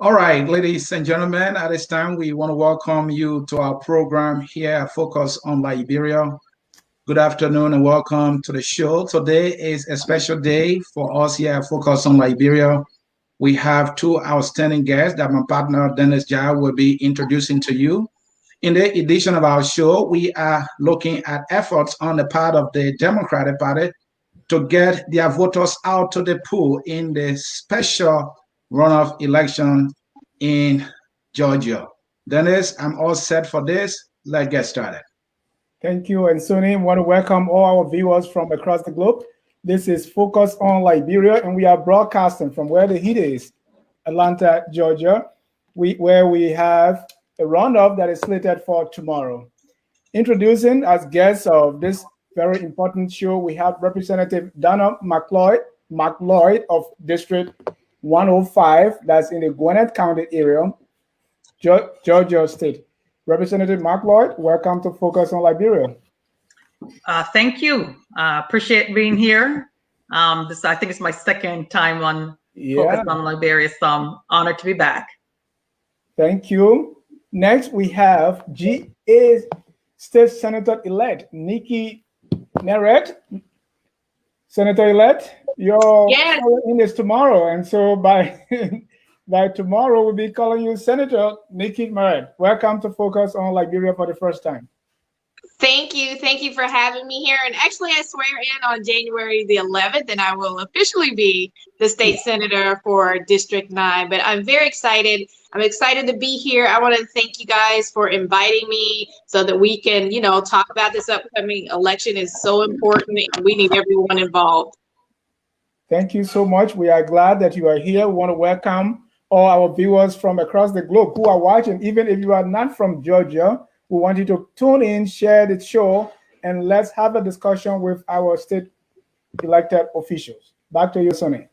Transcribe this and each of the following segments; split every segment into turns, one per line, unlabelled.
All right, ladies and gentlemen, at this time, we want to welcome you to our program here at Focus on Liberia. Good afternoon and welcome to the show. Today is a special day for us here at Focus on Liberia. We have two outstanding guests that my partner, Dennis Jai, will be introducing to you. In the edition of our show, we are looking at efforts on the part of the Democratic Party to get their voters out to the poll in the special runoff election in Georgia. Dennis, I'm all set for this. Let's get started.
Thank you. And Sonny, I want to welcome all our viewers from across the globe. This is Focus on Liberia, and we are broadcasting from where the heat is, Atlanta, Georgia, where we have a roundup that is slated for tomorrow. Introducing as guests of this very important show, we have Representative Donna McLeod of District 105, that's in the Gwinnett County area, Georgia State. Representative McLeod, welcome to Focus on Liberia.
Thank you. Appreciate being here. I think it's my second time on Focus on Liberia, so I'm honored to be back.
Thank you. Next, we have GA State Senator-elect Nikki Merritt. Senator-elect, you're in this tomorrow, and so by tomorrow we'll be calling you Senator Nikki Merritt. Welcome to Focus on Liberia for the first time.
Thank you for having me here. And actually, I swear in on January the 11th, and I will officially be the state senator for District 9. But I'm very excited. I'm excited to be here. I want to thank you guys for inviting me so that we can, talk about this upcoming election. Is so important. And we need everyone involved.
Thank you so much. We are glad that you are here. We want to welcome all our viewers from across the globe who are watching. Even if you are not from Georgia, we want you to tune in, share the show, and let's have a discussion with our state elected officials. Back to you, Sonny.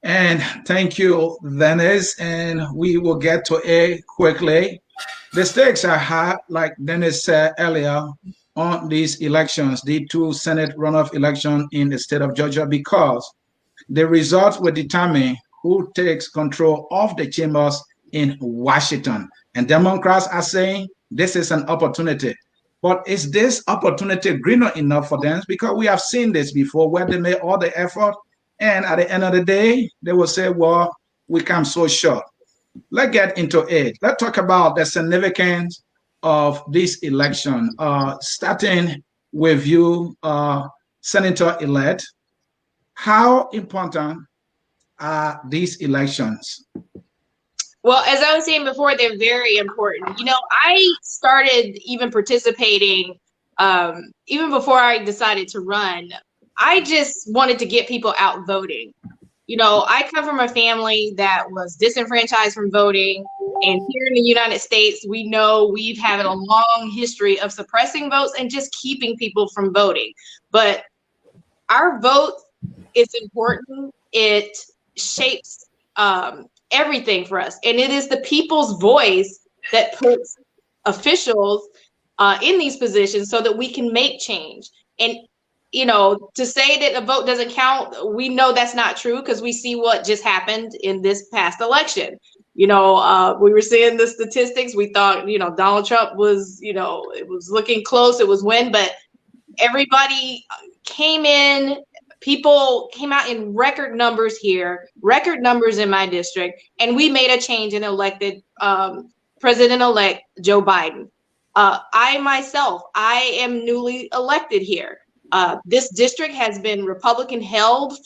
And thank you, Dennis. And we will get to it quickly. The stakes are high, like Dennis said earlier, on these elections, the two Senate runoff election in the state of Georgia, because the results will determine who takes control of the chambers in Washington. And Democrats are saying this is an opportunity. But is this opportunity greener enough for them? Because we have seen this before where they made all the effort, and at the end of the day, they will say, well, we come so short. Let's get into it. Let's talk about the significance of this election, starting with you, Senator-elect. How important are these elections?
Well, as I was saying before, they're very important. I started even participating even before I decided to run. I just wanted to get people out voting. I come from a family that was disenfranchised from voting. And here in the United States, we know we've had a long history of suppressing votes and just keeping people from voting. But our vote is important. It shapes everything for us. And it is the people's voice that puts officials in these positions so that we can make change. And, to say that a vote doesn't count, we know that's not true because we see what just happened in this past election. We were seeing the statistics. We thought, Donald Trump was, it was looking close. It was win, but everybody came in. People came out in record numbers here, record numbers in my district, and we made a change and elected President-elect Joe Biden. I am newly elected here. This district has been Republican held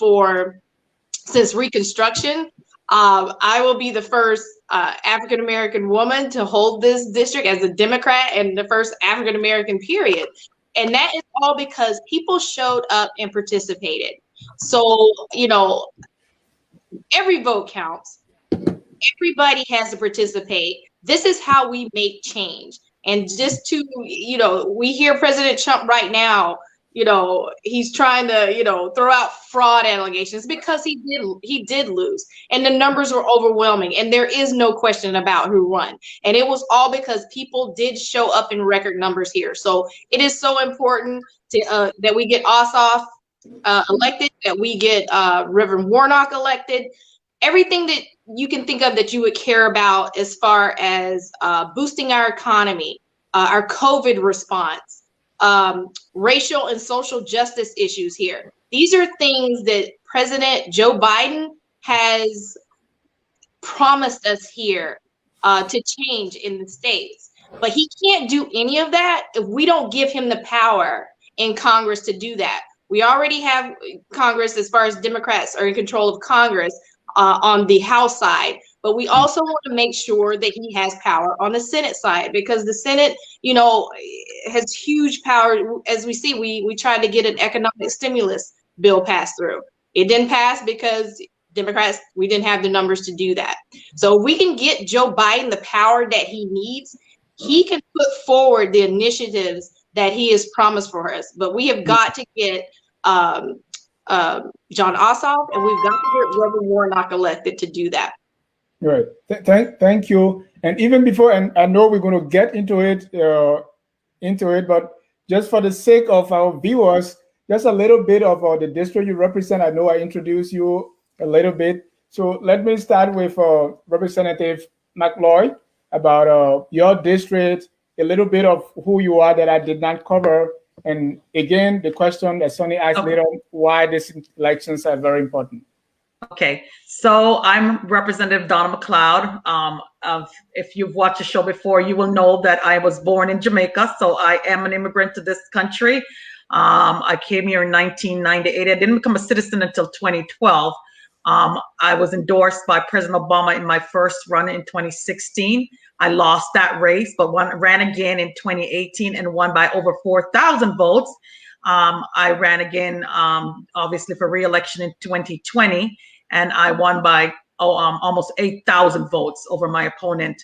since Reconstruction. I will be the first African-American woman to hold this district as a Democrat and the first African-American period. And that is all because people showed up and participated. So, every vote counts. Everybody has to participate. This is how we make change. And just to, we hear President Trump right now, he's trying to, throw out fraud allegations because he did lose. And the numbers were overwhelming. And there is no question about who won. And it was all because people did show up in record numbers here. So it is so important that we get Ossoff elected, that we get Reverend Warnock elected. Everything that you can think of that you would care about as far as boosting our economy, our COVID response, racial and social justice issues here. These are things that President Joe Biden has promised us here to change in the states. But he can't do any of that if we don't give him the power in Congress to do that. We already have Congress, as far as Democrats are in control of Congress on the House side, but we also want to make sure that he has power on the Senate side, because the Senate, you know, has huge power. As we see, we tried to get an economic stimulus bill passed through. It didn't pass because Democrats, we didn't have the numbers to do that. So we can get Joe Biden the power that he needs. He can put forward the initiatives that he has promised for us, but we have got to get John Ossoff, and we've got to get Reverend Warnock elected to do that.
Right. Thank you. And even before, and I know we're going to get into it, but just for the sake of our viewers, just a little bit of the district you represent. I know I introduced you a little bit. So let me start with Representative McLeod about your district, a little bit of who you are that I did not cover. And again, the question that Sonny asked later, why these elections are very important.
Okay, so I'm Representative Donna McLeod. If you've watched the show before, you will know that I was born in Jamaica, so I am an immigrant to this country. I came here in 1998. I didn't become a citizen until 2012. I was endorsed by President Obama in my first run in 2016. I lost that race, but ran again in 2018 and won by over 4,000 votes. I ran again, obviously, for re-election in 2020, and I won by almost 8,000 votes over my opponent.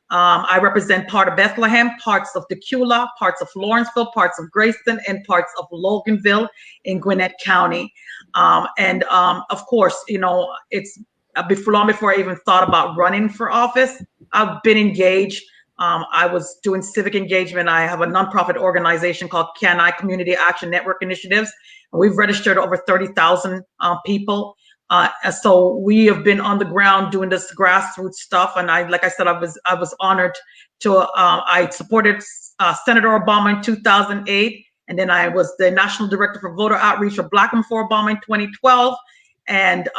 I represent part of Bethlehem, parts of Decula, parts of Lawrenceville, parts of Grayston, and parts of Loganville in Gwinnett County. Of course, you know, it's long before I even thought about running for office. I've been engaged. I was doing civic engagement. I have a nonprofit organization called CANI, Community Action Network Initiatives. We've registered over 30,000 people. So we have been on the ground doing this grassroots stuff. And like I said, I was honored to, I supported Senator Obama in 2008. And then I was the National Director for Voter Outreach for Black Men for Obama in 2012. And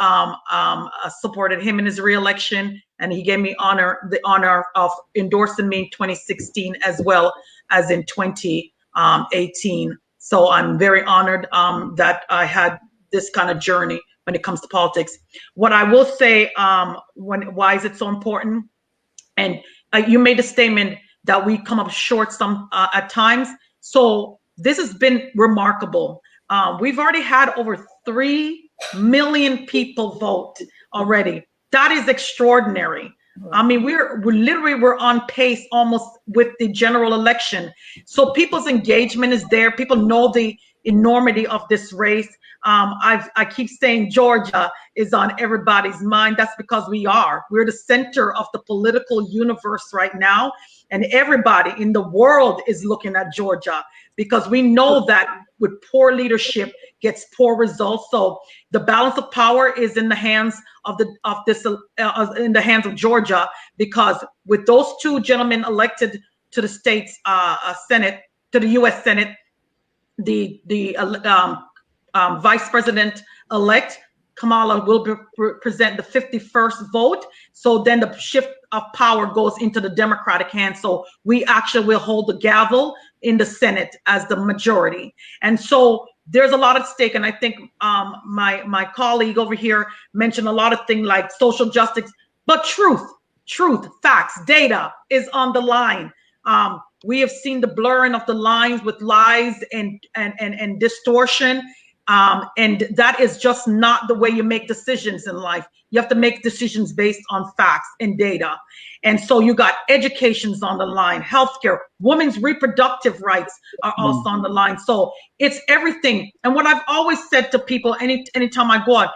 supported him in his re-election, and he gave me the honor of endorsing me in 2016 as well as in 2018. So I'm very honored that I had this kind of journey when it comes to politics. What I will say, why is it so important? And you made a statement that we come up short some at times. So this has been remarkable. We've already had over 3 million people vote already. That is extraordinary. I mean, we're on pace almost with the general election. So people's engagement is there. People know the enormity of this race. I keep saying Georgia is on everybody's mind. That's because we're the center of the political universe right now. And everybody in the world is looking at Georgia, because we know that with poor leadership gets poor results. So the balance of power is in the hands of in the hands of Georgia, because with those two gentlemen elected to the state's Senate, to the U.S. Senate, the Vice President elect Kamala will present the 51st vote. So then the shift of power goes into the Democratic hand. So we actually will hold the gavel in the Senate as the majority. And so there's a lot at stake. And I think my colleague over here mentioned a lot of things like social justice, but truth, facts, data is on the line. We have seen the blurring of the lines with lies and distortion. And that is just not the way you make decisions in life. You have to make decisions based on facts and data. And so you got education's on the line, healthcare, women's reproductive rights are also on the line. So it's everything. And what I've always said to people, anytime I go out,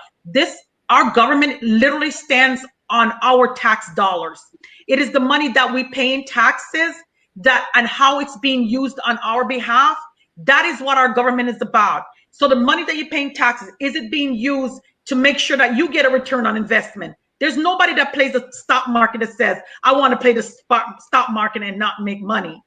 our government literally stands on our tax dollars. It is the money that we pay in taxes and how it's being used on our behalf. That is what our government is about. So the money that you pay in taxes, is it being used to make sure that you get a return on investment? There's nobody that plays the stock market that says, I want to play the stock market and not make money.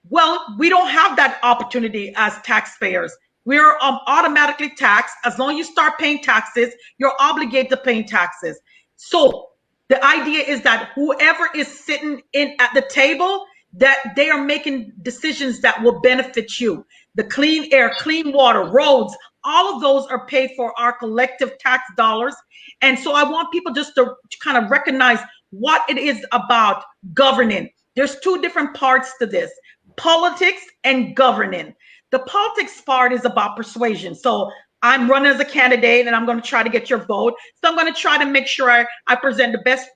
Well, we don't have that opportunity as taxpayers. We're automatically taxed. As long as you start paying taxes, you're obligated to paying taxes. So the idea is that whoever is sitting in at the table, that they are making decisions that will benefit you. The clean air, clean water, roads, all of those are paid for our collective tax dollars. And so I want people just to kind of recognize what it is about governing. There's two different parts to this: politics and governing. The politics part is about persuasion. So I'm running as a candidate and I'm going to try to get your vote. So I'm going to try to make sure I present the best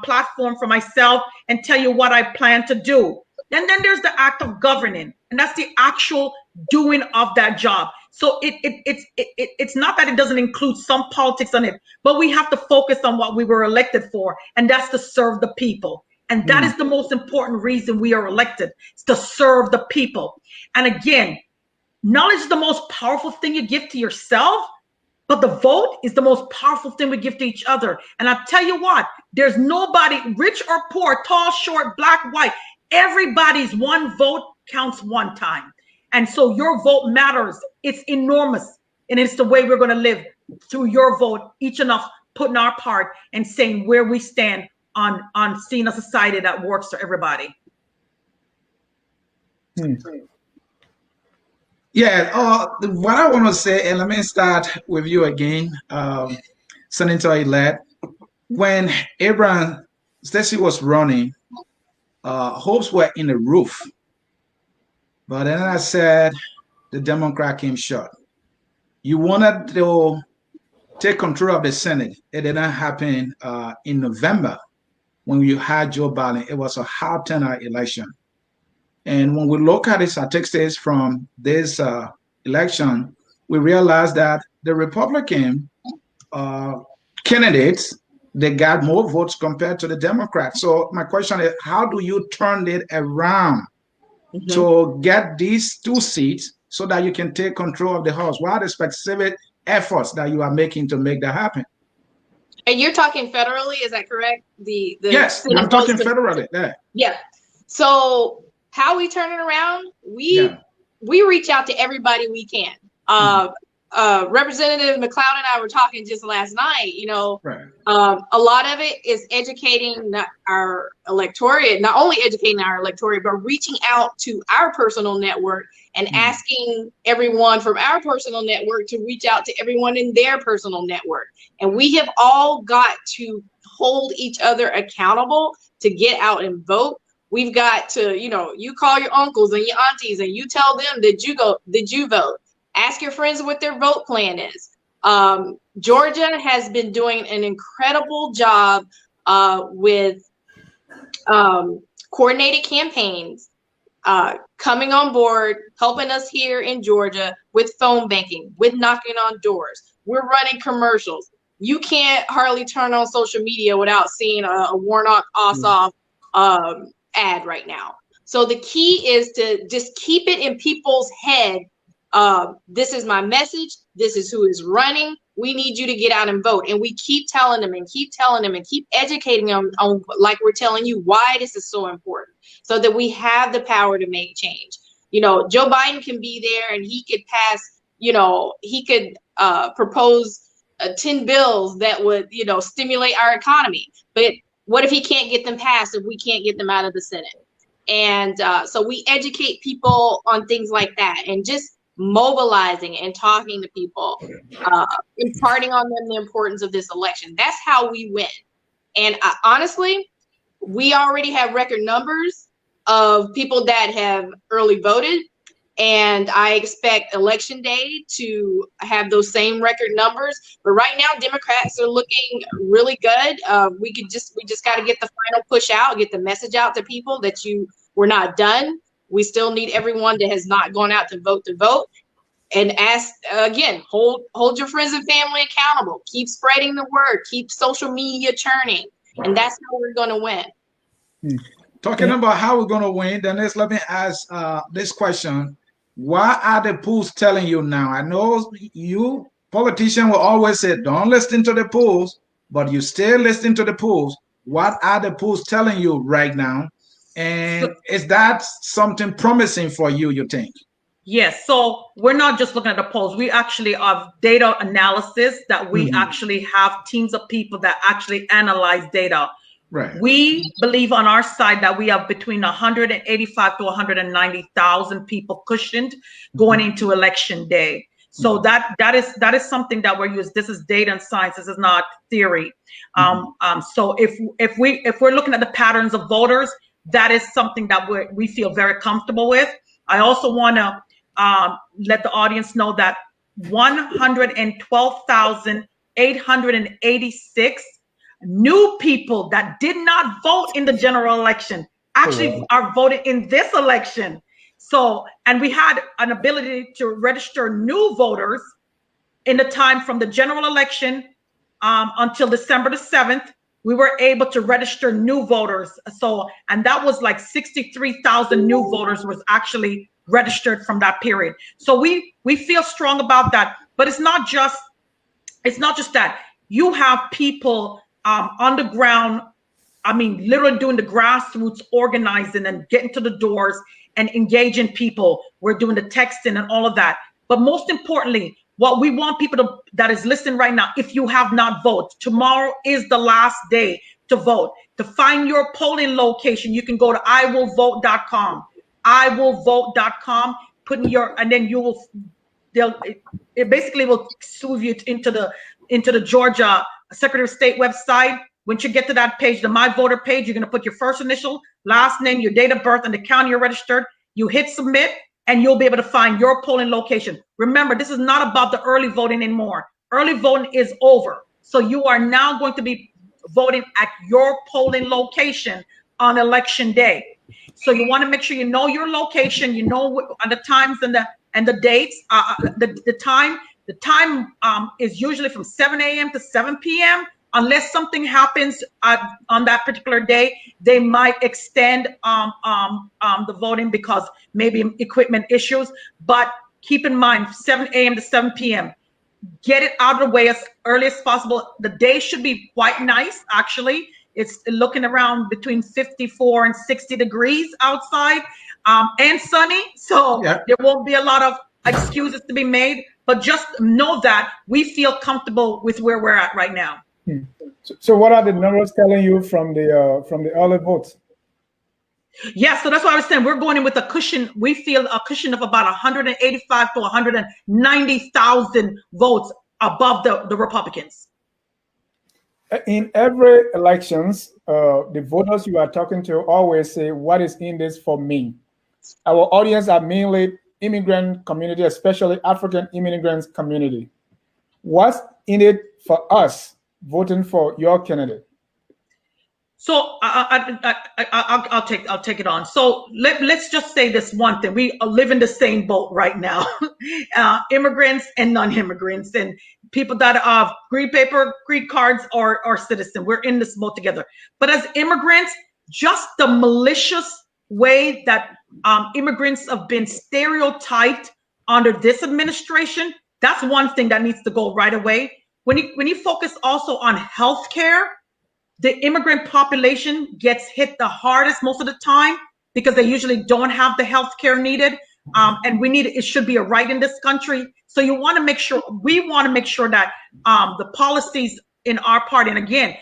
platform for myself and tell you what I plan to do. And then there's the act of governing, and that's the actual doing of that job. So it's not that it doesn't include some politics on it, but we have to focus on what we were elected for, and that's to serve the people. And that is the most important reason we are elected, is to serve the people. And again, knowledge is the most powerful thing you give to yourself, but the vote is the most powerful thing we give to each other. And I'll tell you what, there's nobody, rich or poor, tall, short, black, white, everybody's one vote counts one time. And so your vote matters. It's enormous. And it's the way we're going to live, through your vote, each and us putting our part and saying where we stand on seeing a society that works for everybody.
Yeah, what I want to say, and let me start with you again, Senator-elect. When Abraham Stacey was running, hopes were in the roof. But then I said, the Democrat came short. You wanted to take control of the Senate. It didn't happen in November when you had Joe Biden. It was a high turnout election. And when we look at the statistics from this election, we realize that the Republican candidates, they got more votes compared to the Democrats. So my question is, how do you turn it around to get these two seats so that you can take control of the House? What are the specific efforts that you are making to make that happen?
And you're talking federally, is that correct?
Yes, I'm talking federally.
Yeah. So how we turn it around, we reach out to everybody we can. Representative McLeod and I were talking just last night, a lot of it is educating our electorate, not only educating our electorate, but reaching out to our personal network and asking everyone from our personal network to reach out to everyone in their personal network. And we have all got to hold each other accountable to get out and vote. We've got to, you call your uncles and your aunties and you tell them, did you vote? Ask your friends what their vote plan is. Georgia has been doing an incredible job with coordinated campaigns, coming on board, helping us here in Georgia with phone banking, with knocking on doors. We're running commercials. You can't hardly turn on social media without seeing a Warnock Ossoff ad right now. So the key is to just keep it in people's head. This is my message. This is who is running. We need you to get out and vote. And we keep telling them and keep educating them on, like we're telling you, why this is so important, so that we have the power to make change. Joe Biden can be there and he could pass, he could propose 10 bills that would, stimulate our economy. But what if he can't get them passed if we can't get them out of the Senate? And so we educate people on things like that, and just mobilizing and talking to people, imparting on them the importance of this election. That's how we win. And honestly, we already have record numbers of people that have early voted. And I expect election day to have those same record numbers. But right now, Democrats are looking really good. We just got to get the final push out, get the message out to people that we're not done. We still need everyone that has not gone out to vote. And ask again, hold your friends and family accountable. Keep spreading the word. Keep social media churning, and that's how we're going to win.
Talking about how we're going to win, then let me ask this question. Why are the polls telling you now? I know you politicians will always say, don't listen to the polls, but you still listening to the polls. What are the polls telling you right now? And is that something promising for you, you think?
Yes, so we're not just looking at the polls. We actually have data analysis that we actually have teams of people that actually analyze data.
Right.
We believe on our side that we have between 185 to 190,000 people cushioned going into election day. So that is something that we're using. This is data and science. This is not theory. So if we're looking at the patterns of voters, that is something that we feel very comfortable with. I also want to let the audience know that 112,886 new people that did not vote in the general election actually are voting in this election. So, and we had an ability to register new voters in the time from the general election until December the 7th. We were able to register new voters. So, and that was like 63,000 new voters was actually registered from that period. So we feel strong about that. But it's not just that. You have people on the ground, I mean, literally doing the grassroots organizing and getting to the doors and engaging people. We're doing the texting and all of that. But most importantly, what we want people that is listening right now, if you have not voted, tomorrow is the last day to vote. To find your polling location, you can go to iwillvote.com. iwillvote.com, put in your, and then it basically will move you into the Georgia Secretary of State website. Once you get to that page, the My Voter page, you're going to put your first initial, last name, your date of birth, and the county you're registered. You hit submit, and you'll be able to find your polling location. Remember, this is not about the early voting anymore. Early voting is over. So you are now going to be voting at your polling location on election day. So you want to make sure you know your location, you know the times and the dates. The time is usually from 7 a.m. to 7 p.m. Unless something happens on that particular day, they might extend the voting because maybe equipment issues. But keep in mind, 7 a.m. to 7 p.m. Get it out of the way as early as possible. The day should be quite nice, actually. It's looking around between 54 and 60 degrees outside and sunny. So there won't be a lot of excuses to be made. But just know that we feel comfortable with where we're at right now.
So what are the numbers telling you from the early votes?
Yeah, so that's what I was saying. We're going in with a cushion. We feel a cushion of about 185 to 190,000 votes above the Republicans.
In every elections, the voters you are talking to always say, "What is in this for me?" Our audience are mainly immigrant community, especially African immigrants community. What's in it for us voting for your candidate?
So I'll take it on. So let's just say this one thing: we live in the same boat right now, immigrants and non-immigrants, and people that have green paper, green cards, or citizen. We're in this boat together. But as immigrants, just the malicious way that immigrants have been stereotyped under this administration, that's one thing that needs to go right away. When you focus also on healthcare, the immigrant population gets hit the hardest most of the time because they usually don't have the health care needed. And it should be a right in this country. So we want to make sure that the policies in our party, and again,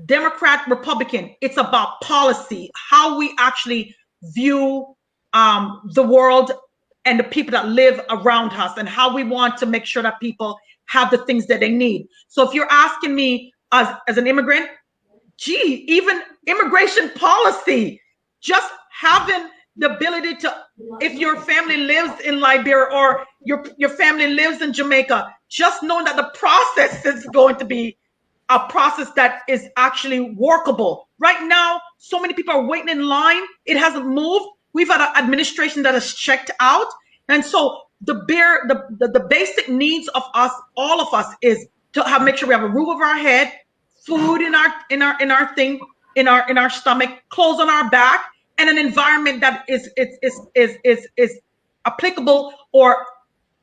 Democrat, Republican, it's about policy, how we actually view the world and the people that live around us, and how we want to make sure that people have the things that they need. So if you're asking me as an immigrant, even immigration policy, just having the ability to, if your family lives in Liberia or your family lives in Jamaica, just knowing that the process is going to be a process that is actually workable. Right now, so many people are waiting in line. It hasn't moved. We've had an administration that has checked out. And so the basic needs of us, all of us, is to make sure we have a roof over our head, food in our stomach, clothes on our back, and an environment that is applicable or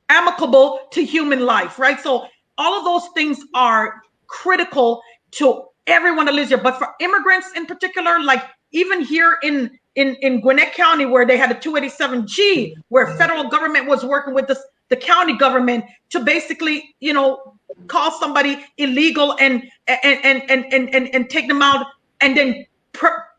amicable to human life, right? So all of those things are critical to everyone that lives here. But for immigrants in particular, like even here in Gwinnett County, where they had a 287G, where federal government was working with the county government to basically, you know, call somebody illegal and take them out and then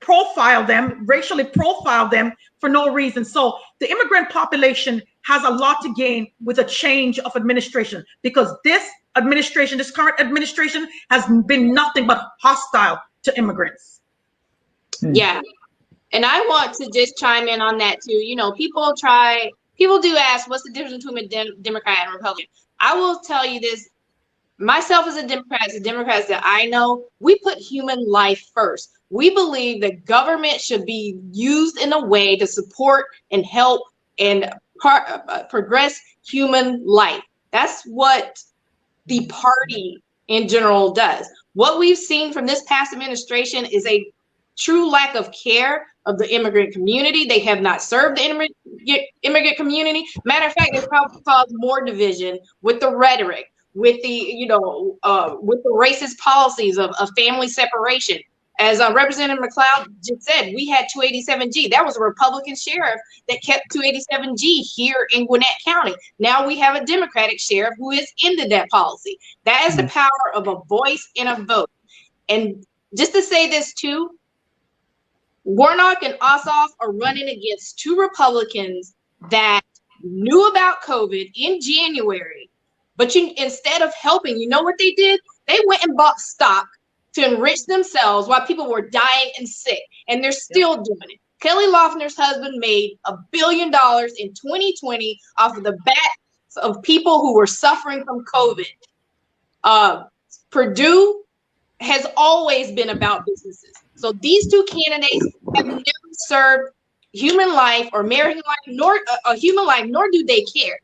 profile them, racially profile them for no reason. So the immigrant population has a lot to gain with a change of administration, because this administration, this current administration, has been nothing but hostile to immigrants.
Yeah. And I want to just chime in on that too. You know, people do ask, what's the difference between a Democrat and a Republican? I will tell you this, myself as a Democrat, the Democrats that I know, we put human life first. We believe that government should be used in a way to support and help and progress human life. That's what the party in general does. What we've seen from this past administration is a true lack of care of the immigrant community. They have not served the immigrant community. Matter of fact, it's probably caused more division with the rhetoric, with the, you know, with the racist policies of family separation. As Representative McLeod just said, we had 287G. That was a Republican sheriff that kept 287G here in Gwinnett County. Now we have a Democratic sheriff who has ended that policy. That is the power of a voice and a vote. And just to say this too, Warnock and Ossoff are running against two Republicans that knew about COVID in January, but instead of helping, you know what they did? They went and bought stock to enrich themselves while people were dying and sick, and they're still doing it. Kelly Loeffler's husband made $1 billion in 2020 off of the backs of people who were suffering from COVID. Purdue has always been about businesses. So these two candidates have never served human life or American life, nor a human life, nor do they care.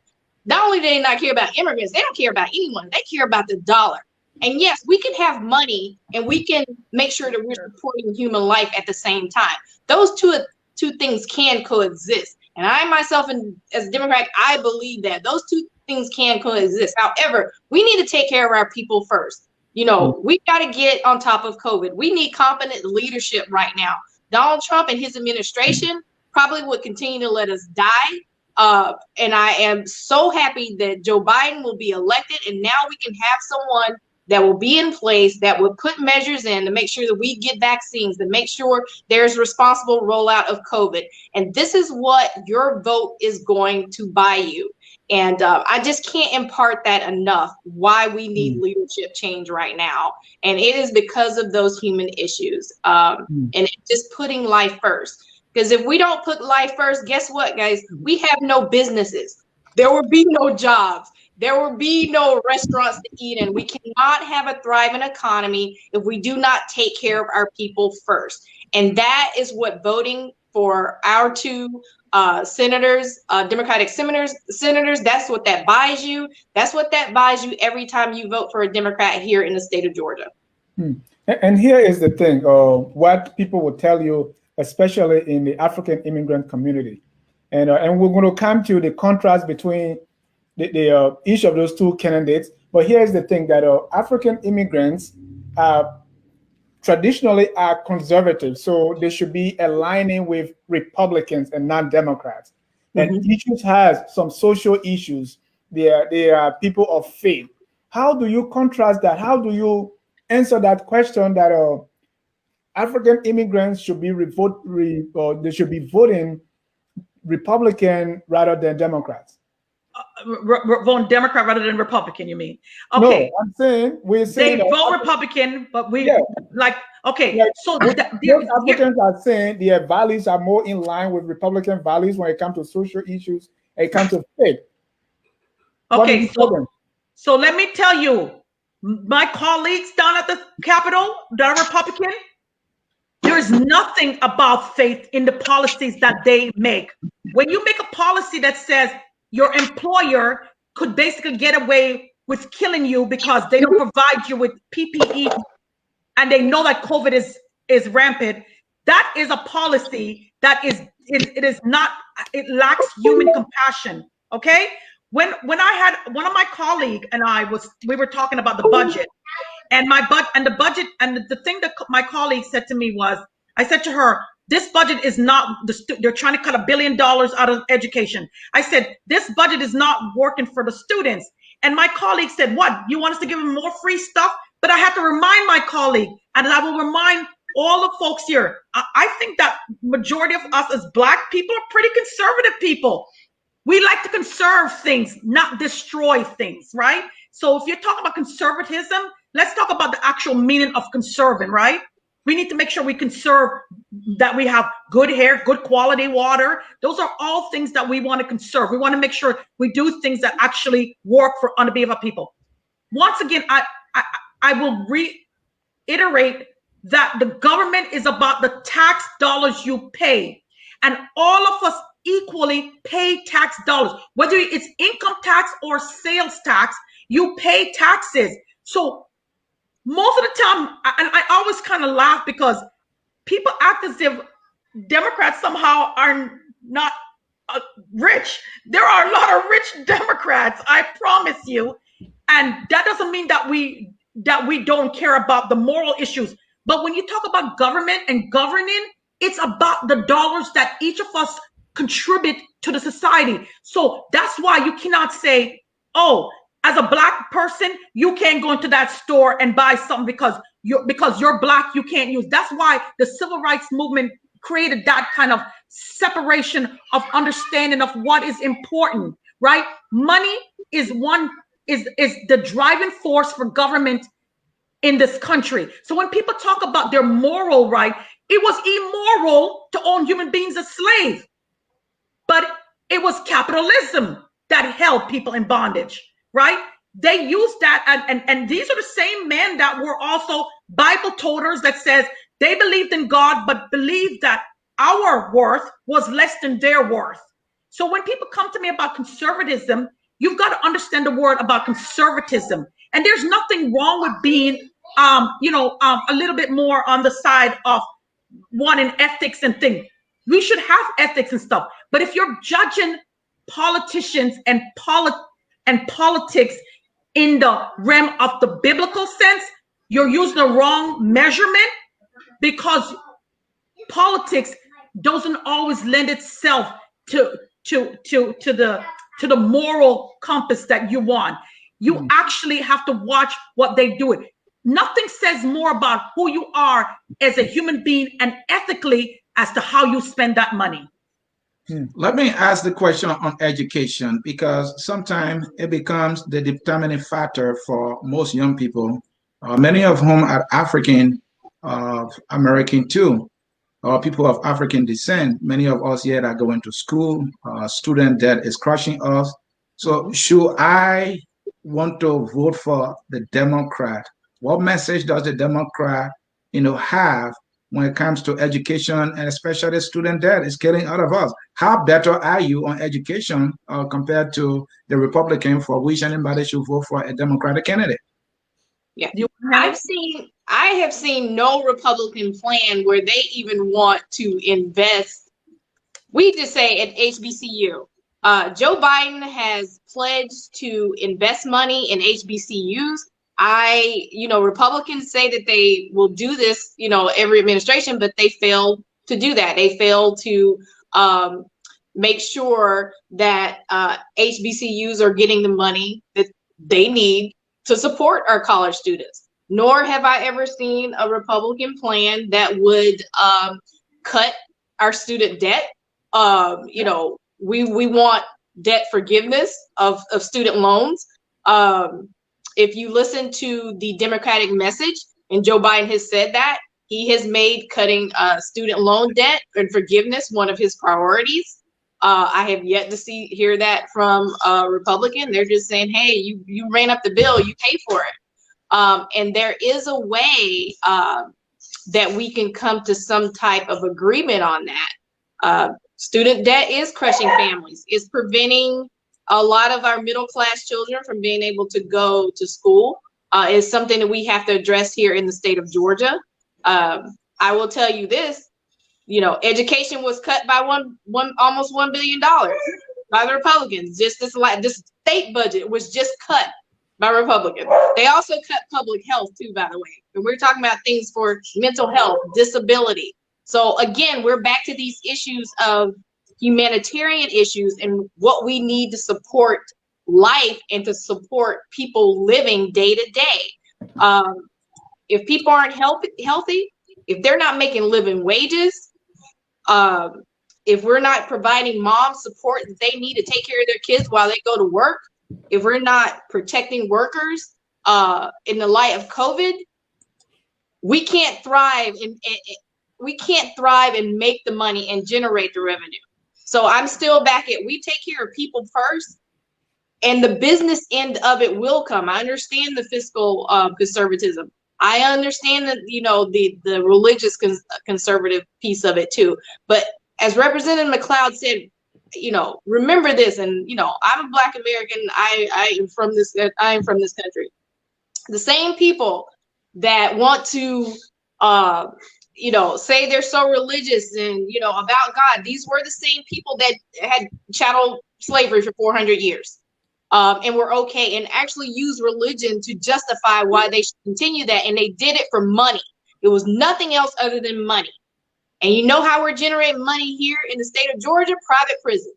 Not only do they not care about immigrants, they don't care about anyone. They care about the dollar. And yes, we can have money and we can make sure that we're supporting human life at the same time. Those two things can coexist. And I myself, as a Democrat, I believe that those two things can coexist. However, we need to take care of our people first. You know, we got to get on top of COVID. We need competent leadership right now. Donald Trump and his administration probably would continue to let us die. And I am so happy that Joe Biden will be elected, and now we can have someone that will be in place that will put measures in to make sure that we get vaccines, to make sure there's responsible rollout of COVID. And this is what your vote is going to buy you. And I just can't impart that enough, why we need leadership change right now. And it is because of those human issues and just putting life first. Because if we don't put life first, guess what, guys? We have no businesses. There will be no jobs. There will be no restaurants to eat in. We cannot have a thriving economy if we do not take care of our people first. And that is what voting for our two senators, Democratic senators, that's what that buys you. That's what that buys you every time you vote for a Democrat here in the state of Georgia.
And here is the thing, what people will tell you, especially in the African immigrant community. And we're going to come to the contrast between each of those two candidates. But here's the thing, that African immigrants traditionally are conservative, so they should be aligning with Republicans and not Democrats. And issues has some social issues. They are people of faith. How do you contrast that? How do you answer that question that African immigrants should be they should be voting Republican rather than Democrats?
Vote Democrat rather than Republican, you mean? Okay.
No, I'm saying
they vote Republican, but we okay.
Like,
so
Africans are saying their values are more in line with Republican values when it comes to social issues and it comes to faith.
Okay, so let me tell you, my colleagues down at the Capitol that are Republican, there's nothing about faith in the policies that they make. When you make a policy that says your employer could basically get away with killing you because they don't provide you with PPE and they know that COVID is rampant, that is a policy that it lacks human compassion. Okay? When I had one of my colleagues and we were talking about the budget, And the budget, and the thing that my colleague said to me was, I said to her, this budget is not, they're trying to cut $1 billion out of education. I said, this budget is not working for the students. And my colleague said, what, you want us to give them more free stuff? But I have to remind my colleague, and I will remind all the folks here, I think that majority of us as Black people are pretty conservative people. We like to conserve things, not destroy things, right? So if you're talking about conservatism, let's talk about the actual meaning of conserving, right? We need to make sure we conserve, that we have good hair, good quality water. Those are all things that we want to conserve. We want to make sure we do things that actually work on the behalf of people. Once again, I will reiterate that the government is about the tax dollars you pay. And all of us equally pay tax dollars. Whether it's income tax or sales tax, you pay taxes. So most of the time, and I always kind of laugh because people act as if Democrats somehow are not rich. There are a lot of rich Democrats, I promise you. And that doesn't mean that we don't care about the moral issues. But when you talk about government and governing, it's about the dollars that each of us contribute to the society. So that's why you cannot say, oh, as a Black person, you can't go into that store and buy something because you're Black, you can't use. That's why the civil rights movement created that kind of separation of understanding of what is important, right? Money is the driving force for government in this country. So when people talk about their moral right, it was immoral to own human beings as slaves, but it was capitalism that held people in bondage, right? They used that, and these are the same men that were also Bible toters that says they believed in God, but believed that our worth was less than their worth. So when people come to me about conservatism, you've got to understand the word about conservatism. And there's nothing wrong with being, a little bit more on the side of wanting ethics and things. We should have ethics and stuff. But if you're judging politicians and politics in the realm of the biblical sense, you're using the wrong measurement, because politics doesn't always lend itself to the moral compass that you want. You actually have to watch what they do it. Nothing says more about who you are as a human being and ethically as to how you spend that money.
Let me ask the question on education, because sometimes it becomes the determining factor for most young people, many of whom are African American too, or people of African descent. Many of us here are going to school. Student debt is crushing us. So should I want to vote for the Democrat? What message does the Democrat, have when it comes to education, and especially student debt is getting out of us? How better are you on education compared to the Republican, for which anybody should vote for a Democratic candidate?
Yeah, I have seen no Republican plan where they even want to invest. We just say at HBCU. Joe Biden has pledged to invest money in HBCUs. Republicans say that they will do this, every administration, but they fail to do that. They fail to make sure that HBCUs are getting the money that they need to support our college students. Nor have I ever seen a Republican plan that would cut our student debt. We want debt forgiveness of student loans. If you listen to the Democratic message, and Joe Biden has said that, he has made cutting student loan debt and forgiveness one of his priorities. I have yet to hear that from a Republican. They're just saying, hey, you ran up the bill, you pay for it. And there is a way that we can come to some type of agreement on that. Student debt is crushing families. It's preventing a lot of our middle class children from being able to go to school. Is something that we have to address here in the state of Georgia. I will tell you this, education was cut by almost $1 billion by the Republicans. Just this state budget was just cut by Republicans. They also cut public health too, by the way. And we're talking about things for mental health, disability. So again, we're back to these issues of humanitarian issues and what we need to support life and to support people living day to day. If people aren't healthy, if they're not making living wages, if we're not providing moms support that they need to take care of their kids while they go to work, if we're not protecting workers in the light of COVID, we can't thrive and make the money and generate the revenue. So I'm still back at, we take care of people first, and the business end of it will come. I understand the fiscal conservatism. I understand that, you know, the religious conservative piece of it too. But as Representative McLeod said, you know, remember this, and you know, I'm a Black American. I am from this country. The same people that want to you know, say they're so religious and, you know, about God, these were the same people that had chattel slavery for 400 years. And were okay and actually use religion to justify why they should continue that. And they did it for money. It was nothing else other than money. And you know how we're generating money here in the state of Georgia? Private prisons.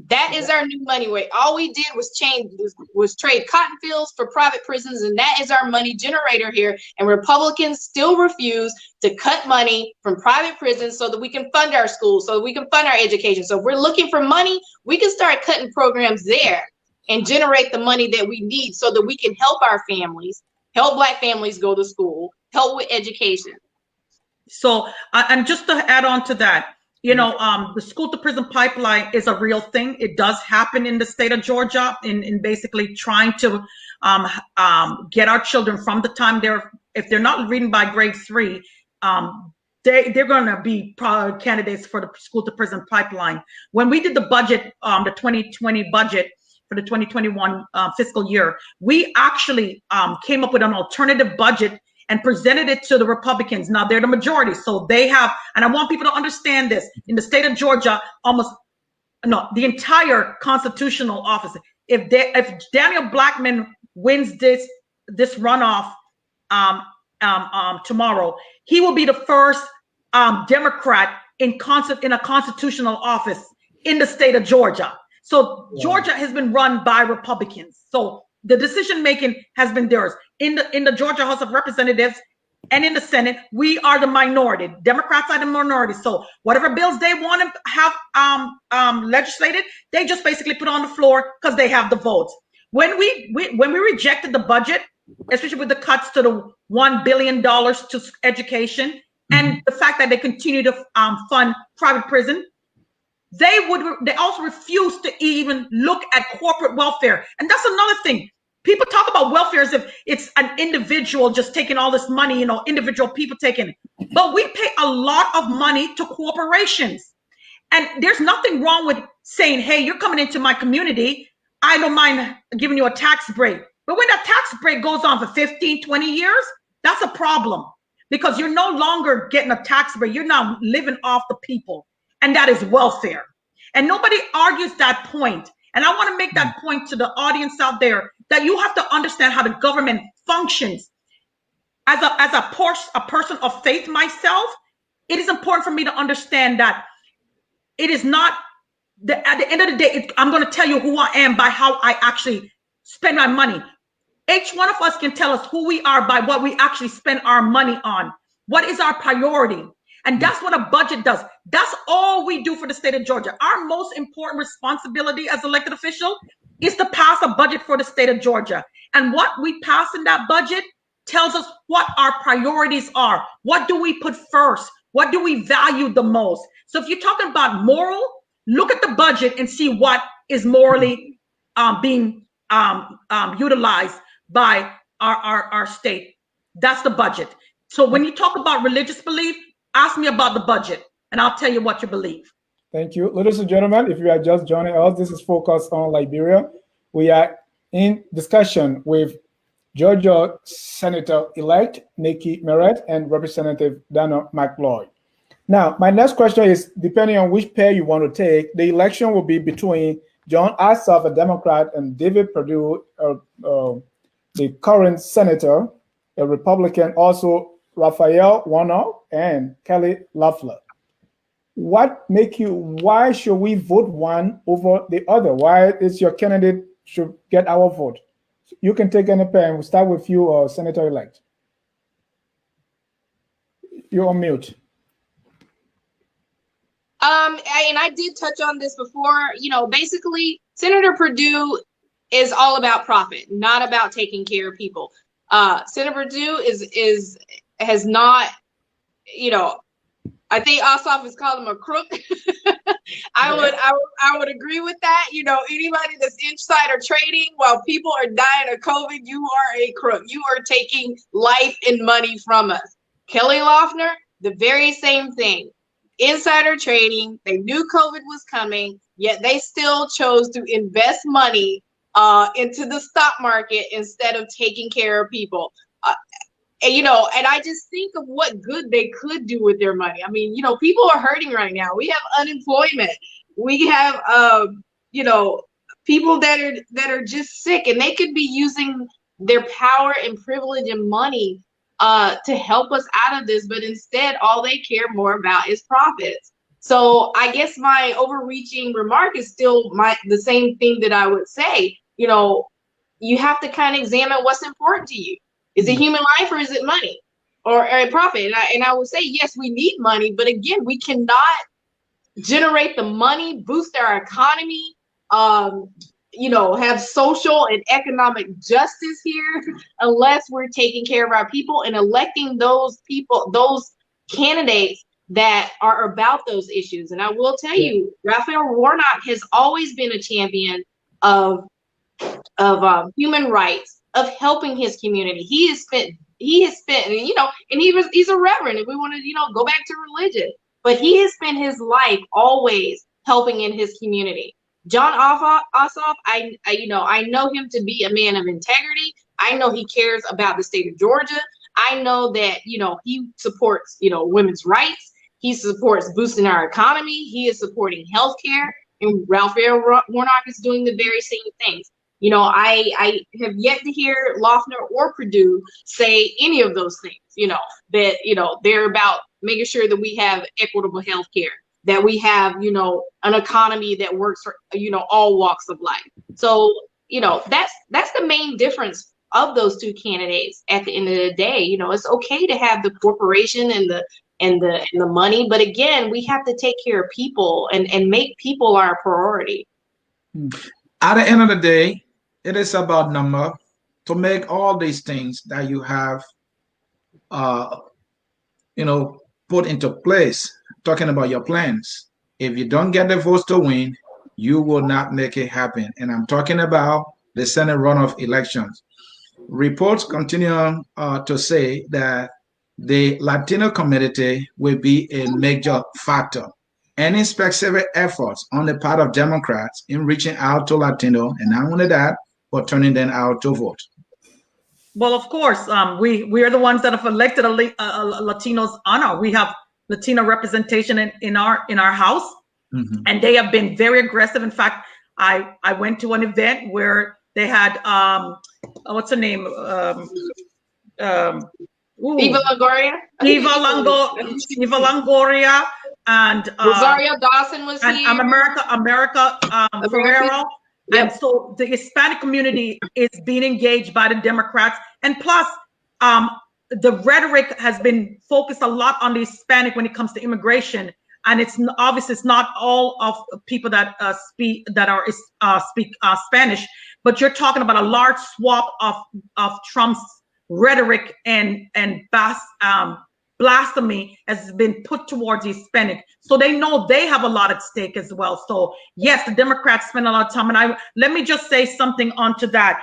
That is our new money way. All we did was trade cotton fields for private prisons, and that is our money generator here. And Republicans still refuse to cut money from private prisons so that we can fund our schools, so that we can fund our education. So if we're looking for money, we can start cutting programs there and generate the money that we need so that we can help our families, help Black families go to school, help with education.
So, and just to add on to that, you know, the school to prison pipeline is a real thing. It does happen in the state of Georgia in basically trying to get our children from the time if they're not reading by grade 3, they're going to be candidates for the school to prison pipeline. When we did the budget, the 2020 budget for the 2021 fiscal year, we actually came up with an alternative budget and presented it to the Republicans. Now they're the majority, so they have, and I want people to understand this, in the state of Georgia, the entire constitutional office, if Daniel Blackman wins this runoff tomorrow, he will be the first Democrat in a constitutional office in the state of Georgia. So Georgia has been run by Republicans. So the decision making has been theirs. In the Georgia House of Representatives and in the Senate, we are the minority. Democrats are the minority. So whatever bills they want to have legislated, they just basically put on the floor because they have the votes. When we rejected the budget, especially with the cuts to the $1 billion to education, and the fact that they continue to fund private prison, they also refuse to even look at corporate welfare. And that's another thing. People talk about welfare as if it's an individual just taking all this money, you know, individual people taking it. But we pay a lot of money to corporations. And there's nothing wrong with saying, hey, you're coming into my community, I don't mind giving you a tax break. But when that tax break goes on for 15, 20 years, that's a problem, because you're no longer getting a tax break. You're now living off the people. And that is welfare. And nobody argues that point. And I want to make that point to the audience out there, that you have to understand how the government functions. As a person of faith myself, it is important for me to understand that it is not, at the end of the day, I'm going to tell you who I am by how I actually spend my money. Each one of us can tell us who we are by what we actually spend our money on. What is our priority? And that's what a budget does. That's all we do for the state of Georgia. Our most important responsibility as elected official is to pass a budget for the state of Georgia. And what we pass in that budget tells us what our priorities are. What do we put first? What do we value the most? So if you're talking about moral, look at the budget and see what is morally being utilized by our state. That's the budget. So when you talk about religious belief, ask me about the budget, and I'll tell you what you believe.
Thank you. Ladies and gentlemen, if you are just joining us, this is Focus on Liberia. We are in discussion with Georgia Senator-elect Nikki Merritt and Representative Donna McLeod. Now, my next question is, depending on which pair you want to take, the election will be between John Ossoff, a Democrat, and David Perdue, the current senator, a Republican, also Raphael Warnock and Kelly Loeffler. Why should we vote one over the other? Why is your candidate should get our vote? You can take any pen. We'll start with you, Senator-elect. You're on mute.
And I did touch on this before. Basically, Senator Perdue is all about profit, not about taking care of people. Senator Perdue has not, I think Ossoff has called him a crook. I would agree with that. Anybody that's insider trading while people are dying of COVID, you are a crook. You are taking life and money from us. Kelly Loeffler, the very same thing. Insider trading. They knew COVID was coming, yet they still chose to invest money into the stock market instead of taking care of people. And I just think of what good they could do with their money. I mean, people are hurting right now. We have unemployment. We have, people that are just sick, and they could be using their power and privilege and money to help us out of this. But instead, all they care more about is profits. So I guess my overreaching remark is still the same thing that I would say. You have to kind of examine what's important to you. Is it human life, or is it money or profit? And I would say, yes, we need money. But again, we cannot generate the money, boost our economy, have social and economic justice here unless we're taking care of our people and electing those people, those candidates that are about those issues. And I will tell you, Raphael Warnock has always been a champion of human rights, of helping his community. He's a reverend, if we want to, go back to religion, but he has spent his life always helping in his community. John Ossoff, I know him to be a man of integrity. I know he cares about the state of Georgia. I know that, he supports, women's rights. He supports boosting our economy. He is supporting healthcare, and Raphael Warnock is doing the very same things. I have yet to hear Loeffler or Perdue say any of those things, that, they're about making sure that we have equitable health care, that we have, an economy that works for, all walks of life. So, that's the main difference of those two candidates at the end of the day. It's okay to have the corporation and the money, but again, we have to take care of people and make people our priority.
At the end of the day, it is about number to make all these things that you have, put into place, talking about your plans. If you don't get the votes to win, you will not make it happen. And I'm talking about the Senate runoff elections. Reports continue to say that the Latino community will be a major factor. Any specific efforts on the part of Democrats in reaching out to Latino, and not only that, but turning them out to vote?
Well, of course, we are the ones that have elected Latinos on we have Latino representation in our house, and they have been very aggressive. In fact, I went to an event where they had what's her name?
Eva Longoria.
Eva Longoria. And
Rosario Dawson was here.
And America Ferrero. Yep. And so the Hispanic community is being engaged by the Democrats. And plus, the rhetoric has been focused a lot on the Hispanic when it comes to immigration. And it's obviously it's not all of people that speak Spanish, but you're talking about a large swath of Trump's rhetoric and blasphemy has been put towards Hispanic. So they know they have a lot at stake as well. So yes, the Democrats spend a lot of time. And let me just say something onto that.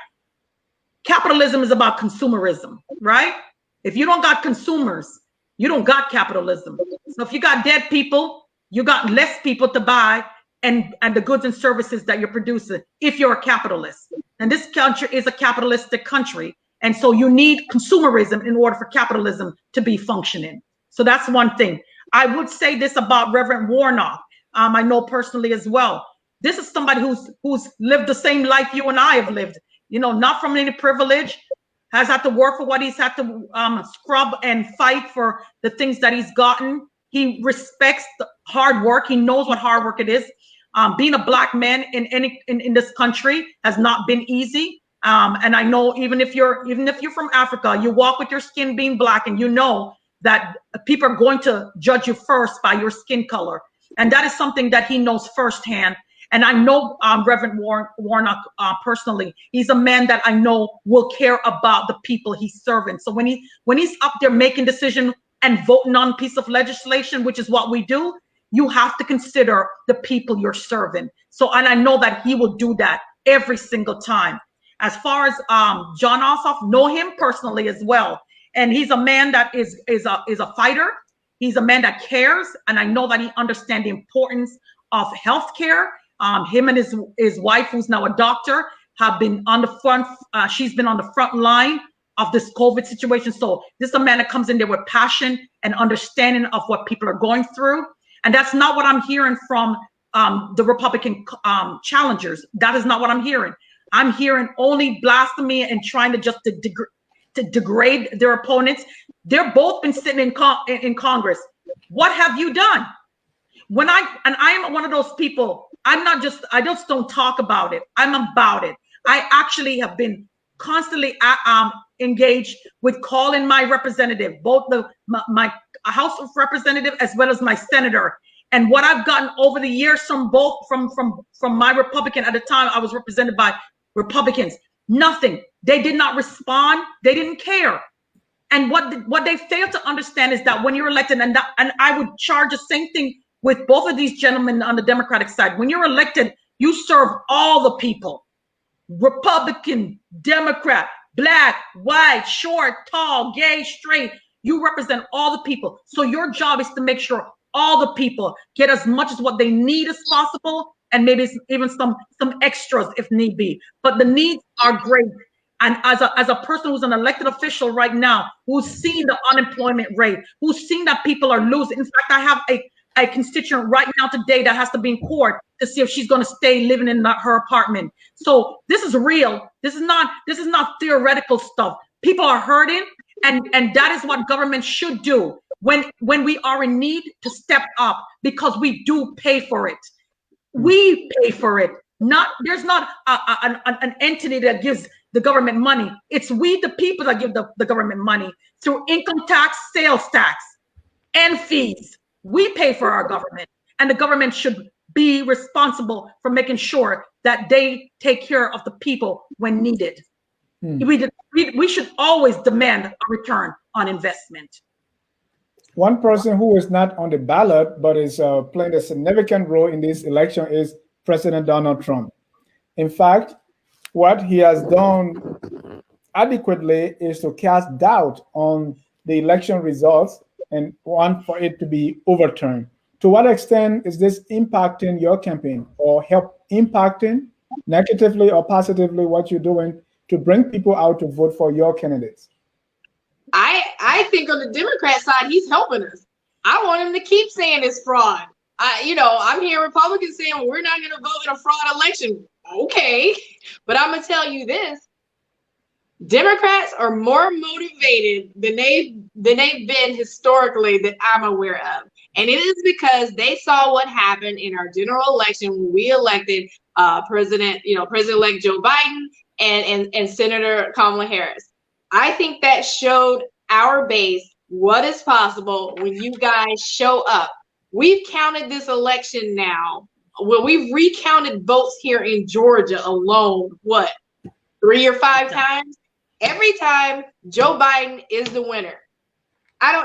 Capitalism is about consumerism, right? If you don't got consumers, you don't got capitalism. So if you got dead people, you got less people to buy and the goods and services that you're producing if you're a capitalist. And this country is a capitalistic country. And so you need consumerism in order for capitalism to be functioning. So that's one thing. I would say this about Reverend Warnock. I know personally as well. This is somebody who's lived the same life you and I have lived. You know, not from any privilege, has had to work for what he's had to scrub and fight for the things that he's gotten. He respects the hard work. He knows what hard work it is. Being a black man in this country has not been easy. And I know even if you're from Africa, you walk with your skin being black, and you know that people are going to judge you first by your skin color. And that is something that he knows firsthand. And I know Reverend Warnock personally. He's a man that I know will care about the people he's serving. So when he's up there making decisions and voting on a piece of legislation, which is what we do, you have to consider the people you're serving. So, and I know that he will do that every single time. As far as John Ossoff, know him personally as well. And he's a man that is a fighter. He's a man that cares. And I know that he understands the importance of healthcare. Him and his wife, who's now a doctor, have been on the front. She's been on the front line of this COVID situation. So this is a man that comes in there with passion and understanding of what people are going through. And that's not what I'm hearing from the Republican challengers. That is not what I'm hearing. I'm hearing only blasphemy and trying to just to degrade their opponents. They're both been sitting in Congress. What have you done? I am one of those people. I just don't talk about it. I'm about it. I actually have been constantly engaged with calling my representative, both my House of Representative as well as my senator. And what I've gotten over the years from my Republican, at the time I was represented by Republicans, nothing. They did not respond. They didn't care. And what they failed to understand is that when you're elected, and I would charge the same thing with both of these gentlemen on the Democratic side. When you're elected, you serve all the people. Republican, Democrat, black, white, short, tall, gay, straight. You represent all the people. So your job is to make sure all the people get as much as what they need as possible, and maybe even some extras if need be. But the needs are great. And as a person who's an elected official right now, who's seen the unemployment rate, who's seen that people are losing. In fact, I have a constituent right now today that has to be in court to see if she's going to stay living in her apartment. So this is real. This is not theoretical stuff. People are hurting, and that is what government should do when we are in need, to step up, because we do pay for it. We pay for it. There's not an entity that gives the government money. It's we, the people, that give the government money through income tax, sales tax, and fees. We pay for our government, and the government should be responsible for making sure that they take care of the people when needed. We should always demand a return on investment.
One person who is not on the ballot but is playing a significant role in this election is President Donald Trump. In fact, what he has done adequately is to cast doubt on the election results and want for it to be overturned. To what extent is this impacting your campaign, or help impacting negatively or positively what you're doing to bring people out to vote for your candidates?
I think on the Democrat side, he's helping us. I want him to keep saying it's fraud. I'm hearing Republicans saying we're not going to vote in a fraud election. Okay, but I'm going to tell you this. Democrats are more motivated than they've been historically that I'm aware of. And it is because they saw what happened in our general election when we elected President-elect Joe Biden and Senator Kamala Harris. I think that showed our base what is possible when you guys show up. We've counted this election now. Well, we've recounted votes here in Georgia alone, 3 or 5 times? Every time Joe Biden is the winner.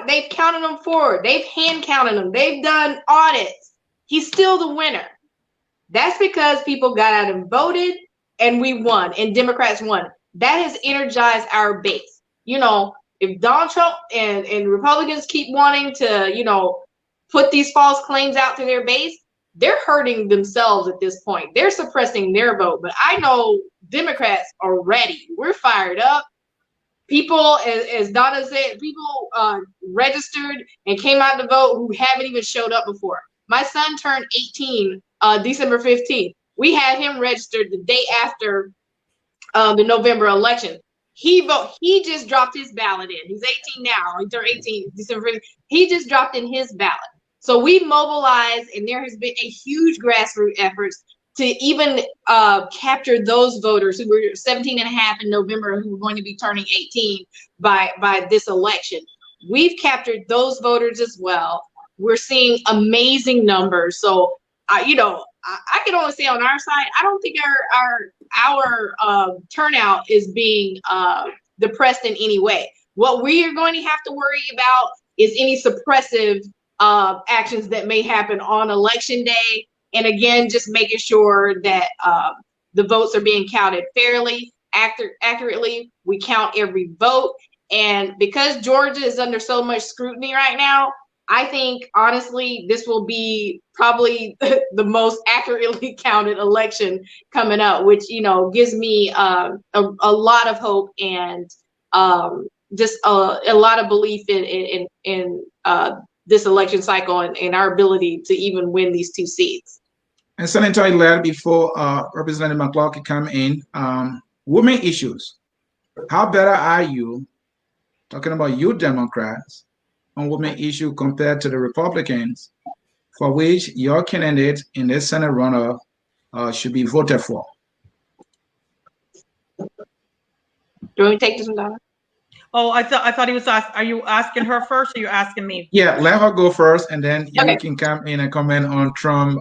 They've counted them forward. They've hand counted them. They've done audits. He's still the winner. That's because people got out and voted, and we won, and Democrats won. That has energized our base. If Donald Trump and Republicans keep wanting to, put these false claims out to their base, they're hurting themselves at this point. They're suppressing their vote. But I know Democrats are ready. We're fired up. People, as Donna said, people registered and came out to vote who haven't even showed up before. My son turned 18 December 15th. We had him registered the day after the November election. He just dropped his ballot in. He's 18 now. He turned 18 December 5th. He just dropped in his ballot. So we mobilized, and there has been a huge grassroots efforts to even capture those voters who were 17 and a half in November, who were going to be turning 18 by this election. We've captured those voters as well. We're seeing amazing numbers. So, I can only say on our side, I don't think our turnout is being depressed in any way. What we are going to have to worry about is any suppressive actions that may happen on election day. And again, just making sure that the votes are being counted fairly, accurately. We count every vote. And because Georgia is under so much scrutiny right now, I think, honestly, this will be probably the most accurately counted election coming up, which, gives me a lot of hope and just a lot of belief in this election cycle and our ability to even win these 2 seats.
And Senator, before Representative McLeod can come in, women issues. How better are you, talking about you Democrats, on women issue compared to the Republicans, for which your candidate in this Senate runoff should be voted for?
Do you want me to take this one, Donna?
Oh, I thought he was asking. Are you asking her first, or you asking me?
Yeah, let her go first, and then
Okay.
you can come in and comment on Trump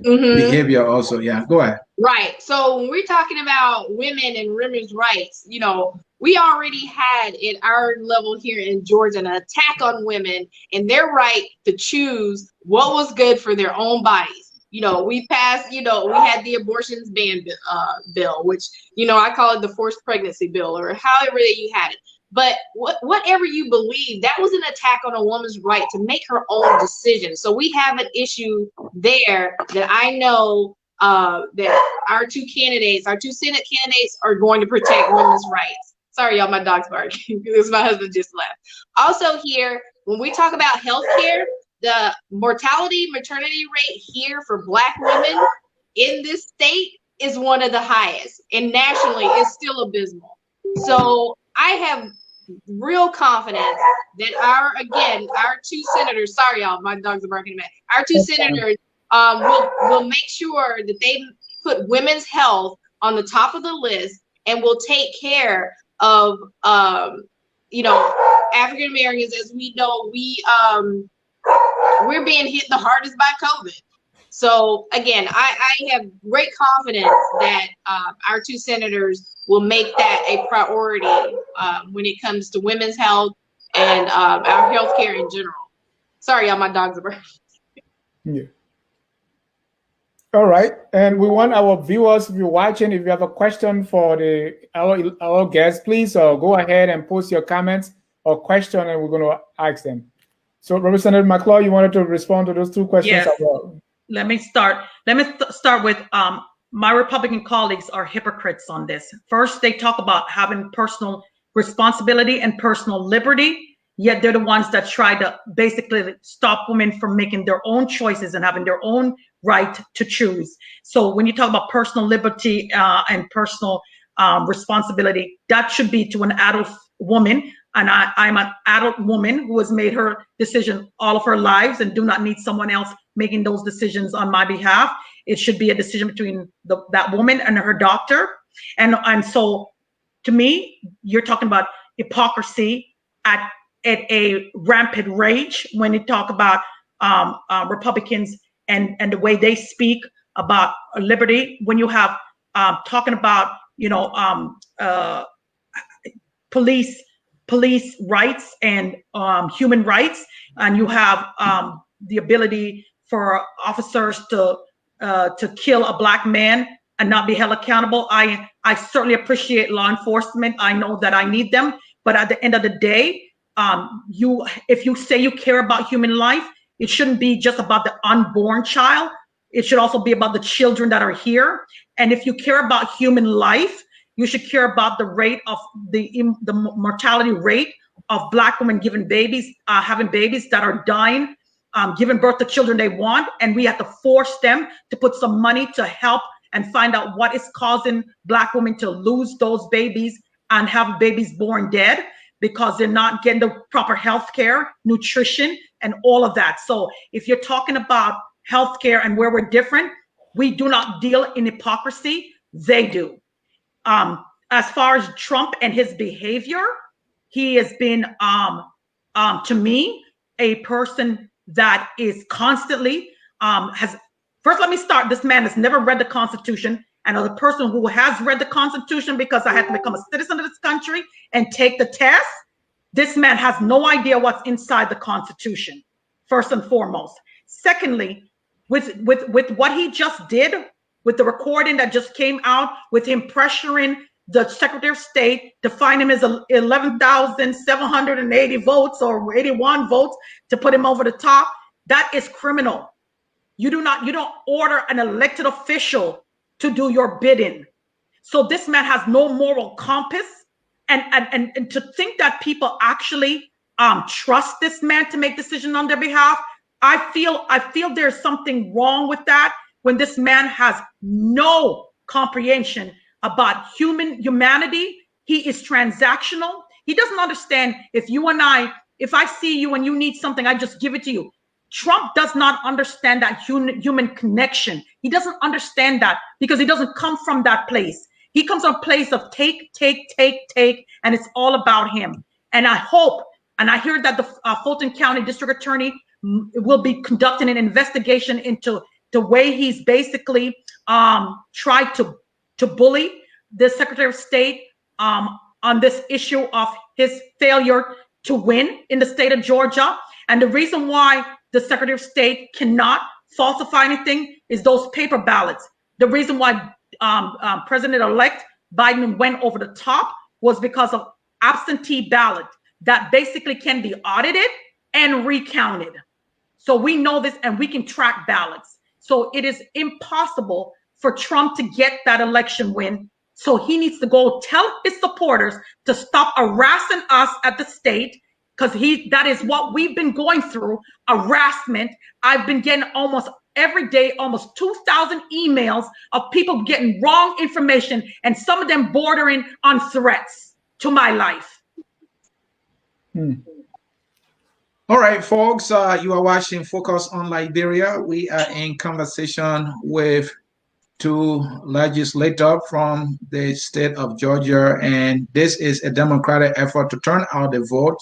behavior also. Yeah, go ahead.
Right. So when we're talking about women and women's rights, we already had at our level here in Georgia an attack on women and their right to choose what was good for their own bodies. We passed, we had the abortions ban bill, which, I call it the forced pregnancy bill, or however that you had it. But whatever you believe, that was an attack on a woman's right to make her own decision. So we have an issue there that I know that our 2 Senate candidates are going to protect women's rights. Sorry, y'all, my dog's barking because my husband just left. Also here, when we talk about healthcare, the maternity rate here for Black women in this state is one of the highest, and nationally it's still abysmal. So I have real confidence that our 2 senators, sorry y'all, my dogs are barking at me. Our 2 senators will make sure that they put women's health on the top of the list and will take care of African Americans. As we know, we're being hit the hardest by COVID. So again, I have great confidence that our 2 senators will make that a priority when it comes to women's health and our healthcare in general. Sorry, y'all, my dogs are barking.
Yeah. All right, and we want our viewers, if you're watching, if you have a question for our guests, please go ahead and post your comments or question, and we're going to ask them. So, Representative McLeod, you wanted to respond to those 2 questions?
Yes. Let me start with my Republican colleagues are hypocrites on this. First, they talk about having personal responsibility and personal liberty, yet they're the ones that try to basically stop women from making their own choices and having their own right to choose. So when you talk about personal liberty and personal responsibility, that should be to an adult woman. And I'm an adult woman who has made her decision all of her lives and do not need someone else making those decisions on my behalf. It should be a decision between that woman and her doctor. And so to me, you're talking about hypocrisy at a rampant rage when you talk about Republicans and the way they speak about liberty. When you have talking about, police rights and human rights, and you have the ability for officers to kill a Black man and not be held accountable. I certainly appreciate law enforcement. I know that I need them, but at the end of the day, if you say you care about human life, it shouldn't be just about the unborn child. It should also be about the children that are here. And if you care about human life, you should care about the rate of the mortality rate of Black women having babies that are dying, giving birth to children they want, and we have to force them to put some money to help and find out what is causing Black women to lose those babies and have babies born dead because they're not getting the proper health care, nutrition, and all of that. So if you're talking about health care and where we're different, we do not deal in hypocrisy. They do. As far as Trump and his behavior, he has been, to me, a person that is constantly first, let me start. This man has never read the Constitution. And as a person who has read the Constitution, because I had to become a citizen of this country and take the test, this man has no idea what's inside the Constitution, first and foremost. Secondly, with what he just did, with the recording that just came out, with him pressuring the Secretary of State to find him as 11,780 votes or 81 votes to put him over the top, that is criminal. You don't order an elected official to do your bidding. So this man has no moral compass. And to think that people actually trust this man to make decisions on their behalf, I feel there's something wrong with that when this man has no comprehension about humanity. He is transactional. He doesn't understand if I see you and you need something, I just give it to you. Trump does not understand that human connection. He doesn't understand that because he doesn't come from that place. He comes from a place of take, and it's all about him. And I hope, and I hear that the Fulton County District Attorney will be conducting an investigation into the way he's basically tried to bully the Secretary of State on this issue of his failure to win in the state of Georgia. And the reason why the Secretary of State cannot falsify anything is those paper ballots. The reason why President-elect Biden went over the top was because of absentee ballot that basically can be audited and recounted. So we know this and we can track ballots. So it is impossible for Trump to get that election win. So he needs to go tell his supporters to stop harassing us at the state, because that is what we've been going through, harassment. I've been getting almost every day, almost 2,000 emails of people getting wrong information, and some of them bordering on threats to my life.
All right, folks, you are watching Focus on Liberia. We are in conversation with two legislators from the state of Georgia, and this is a democratic effort to turn out the vote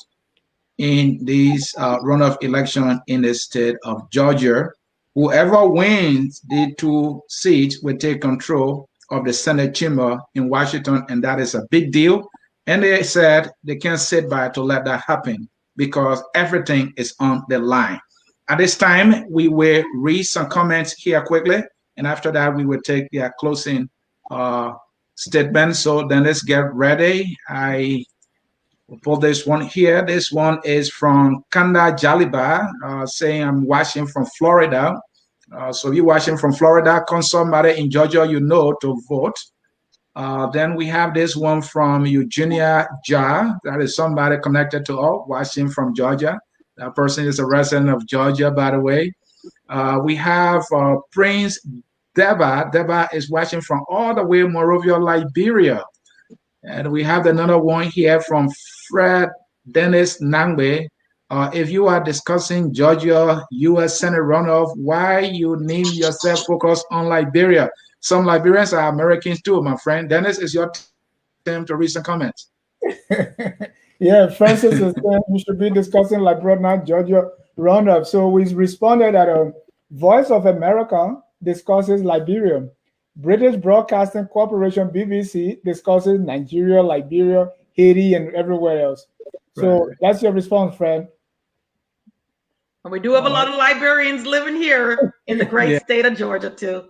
in this runoff election in the state of Georgia. Whoever wins the 2 seats will take control of the Senate chamber in Washington, and that is a big deal. And they said they can't sit by to let that happen because everything is on the line. At this time, we will read some comments here quickly, and after that, we will take their closing statement. So then let's get ready. I will put this one here. This one is from Kanda Jaliba, saying, I'm watching from Florida. So you're watching from Florida, call somebody in Georgia you know to vote. Then we have this one from Eugenia Ja. That is somebody connected to us, watching from Georgia. That person is a resident of Georgia, by the way. We have Prince Deba. Deba is watching from all the way Monrovia, Liberia. And we have another one here from Fred Dennis Nangbe. If you are discussing Georgia U.S. Senate runoff, why you name yourself Focus on Liberia? Some Liberians are Americans too, my friend. Dennis, it's your time to read some comments.
Yeah, Francis is saying we should be discussing Liberia, not Georgia runoff. So we responded that Voice of America discusses Liberia. British Broadcasting Corporation, BBC, discusses Nigeria, Liberia, Haiti, and everywhere else. So right. That's your response, friend.
And we do have a lot of Liberians living here in the great state of Georgia, too.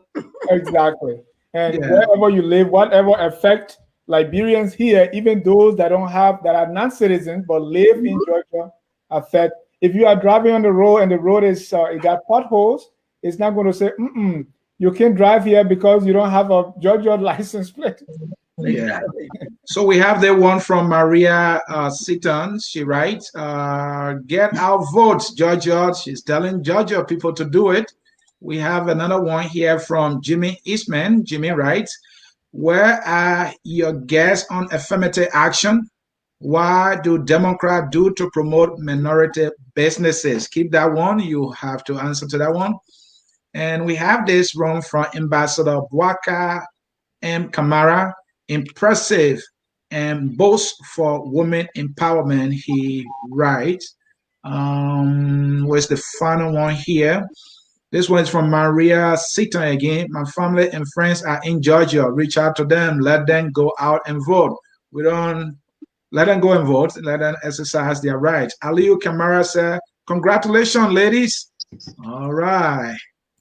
Exactly. And wherever you live, whatever affect Liberians here, even those that are not citizens but live in Georgia, affect. If you are driving on the road and the road is it got potholes, it's not going to say, you can't drive here because you don't have a Georgia license plate.
Yeah. So we have the one from Maria Seaton. She writes, get our votes, Georgia. She's telling Georgia people to do it. We have another one here from Jimmy Eastman. Jimmy writes, where are your guests on affirmative action? What do Democrats do to promote minority businesses? Keep that one. You have to answer to that one. And we have this one from Ambassador Bwaka M. Kamara. Impressive and boast for women empowerment, he writes. Where's the final one here? This one is from Maria Seaton again. My family and friends are in Georgia. Reach out to them. Let them go out and vote. We don't let them go and vote. Let them exercise their rights. Aliu Kamara said, congratulations, ladies. All right.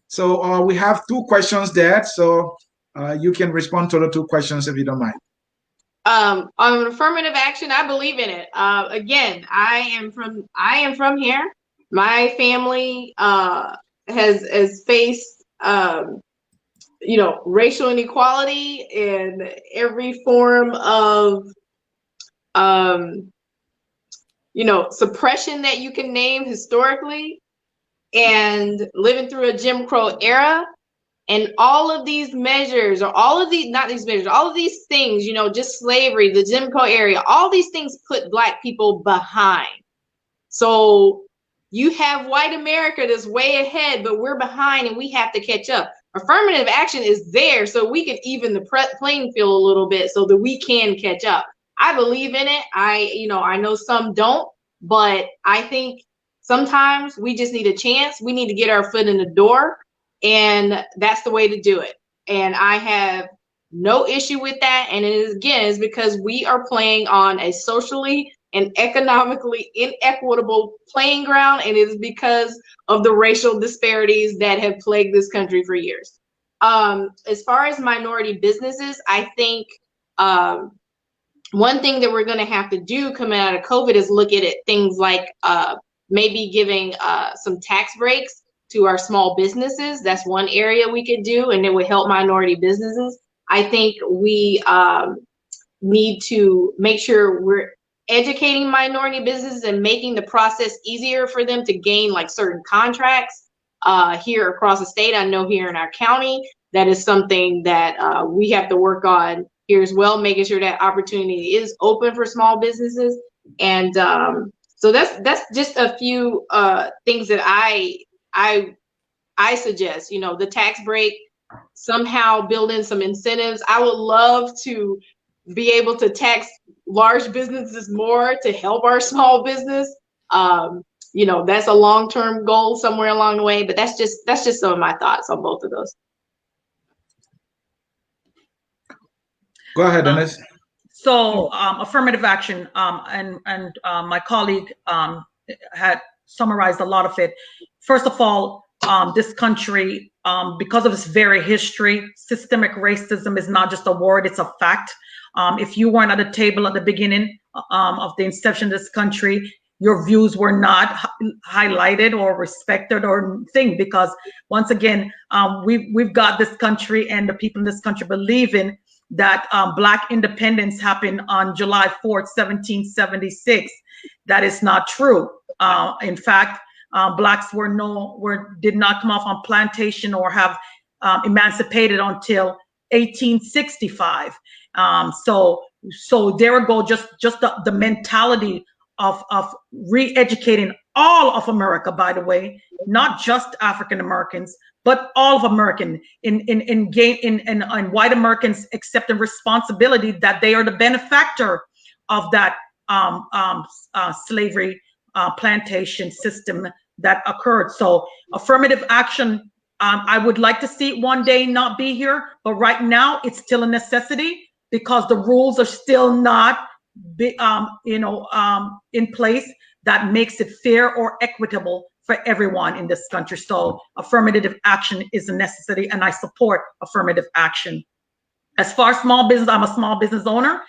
So we have 2 questions there. So you can respond to the 2 questions if you don't mind.
On affirmative action, I believe in it. Again, I am from here. My family has faced racial inequality and every form of suppression that you can name historically, and living through a Jim Crow era. And all of these measures, or all of these, not these measures, all of these things, just slavery, the Jim Crow era, all these things put Black people behind. So you have white America that's way ahead, but we're behind and we have to catch up. Affirmative action is there so we can even the playing field a little bit so that we can catch up. I believe in it. I know some don't, but I think sometimes we just need a chance. We need to get our foot in the door. And that's the way to do it. And I have no issue with that. And it is because we are playing on a socially and economically inequitable playing ground. And it is because of the racial disparities that have plagued this country for years. As far as minority businesses, I think one thing that we're going to have to do coming out of COVID is look at it, things like maybe giving some tax breaks to our small businesses. That's one area we could do, and it would help minority businesses. I think we need to make sure we're educating minority businesses and making the process easier for them to gain like certain contracts here across the state. I know here in our county, that is something that we have to work on here as well, making sure that opportunity is open for small businesses. And so that's just a few things that I suggest, the tax break, somehow build in some incentives. I would love to be able to tax large businesses more to help our small business. That's a long-term goal somewhere along the way, but that's just some of my thoughts on both of those.
Go ahead, Dennis.
So affirmative action, and my colleague had summarized a lot of it. First of all, this country, because of its very history, systemic racism is not just a word, it's a fact. If you weren't at the table at the beginning of the inception of this country, your views were not highlighted or respected or thing, because once again, we've got this country and the people in this country believing that Black independence happened on July 4th, 1776. That is not true. In fact, Blacks did not come off on plantation or have emancipated until 1865. So there we go. Just the mentality of re-educating all of America, by the way, not just African Americans, but all of American in white Americans accepting responsibility that they are the benefactor of that slavery plantation system that occurred. So affirmative action, I would like to see it one day not be here, but right now it's still a necessity because the rules are still not in place that makes it fair or equitable for everyone in this country. So affirmative action is a necessity, and I support affirmative action. As far as small business, I'm a small business owner.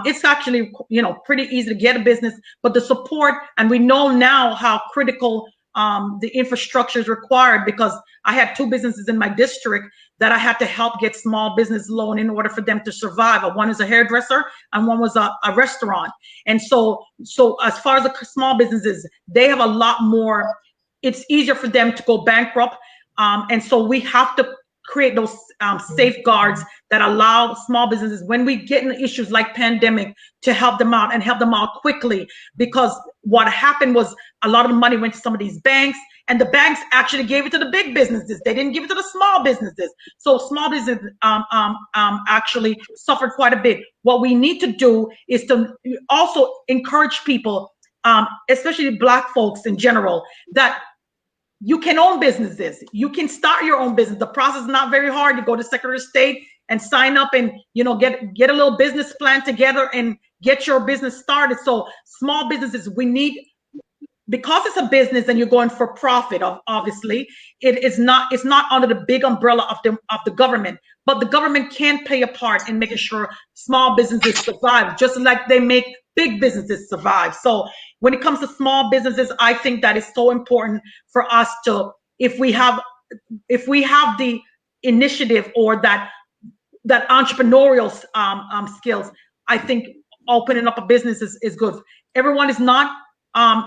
It's actually, pretty easy to get a business, but the support, and we know now how critical the infrastructure is required, because I had 2 businesses in my district that I had to help get small business loan in order for them to survive. One is a hairdresser and one was a restaurant. And so as far as the small businesses, they have a lot more, it's easier for them to go bankrupt. And so we have to create those safeguards that allow small businesses, when we get in issues like pandemic, to help them out and help them out quickly. Because what happened was a lot of the money went to some of these banks, and the banks actually gave it to the big businesses. They didn't give it to the small businesses. So small businesses actually suffered quite a bit. What we need to do is to also encourage people, especially Black folks in general, that you can own businesses. You can start your own business. The process is not very hard. You go to Secretary of State and sign up, and get a little business plan together and get your business started. So small businesses, we need, because it's a business and you're going for profit, obviously, it's not under the big umbrella of the government, but the government can play a part in making sure small businesses survive, just like they make big businesses survive. So when it comes to small businesses, I think that is so important for us to, if we have the initiative or that entrepreneurial skills, I think opening up a business is good. Everyone is not,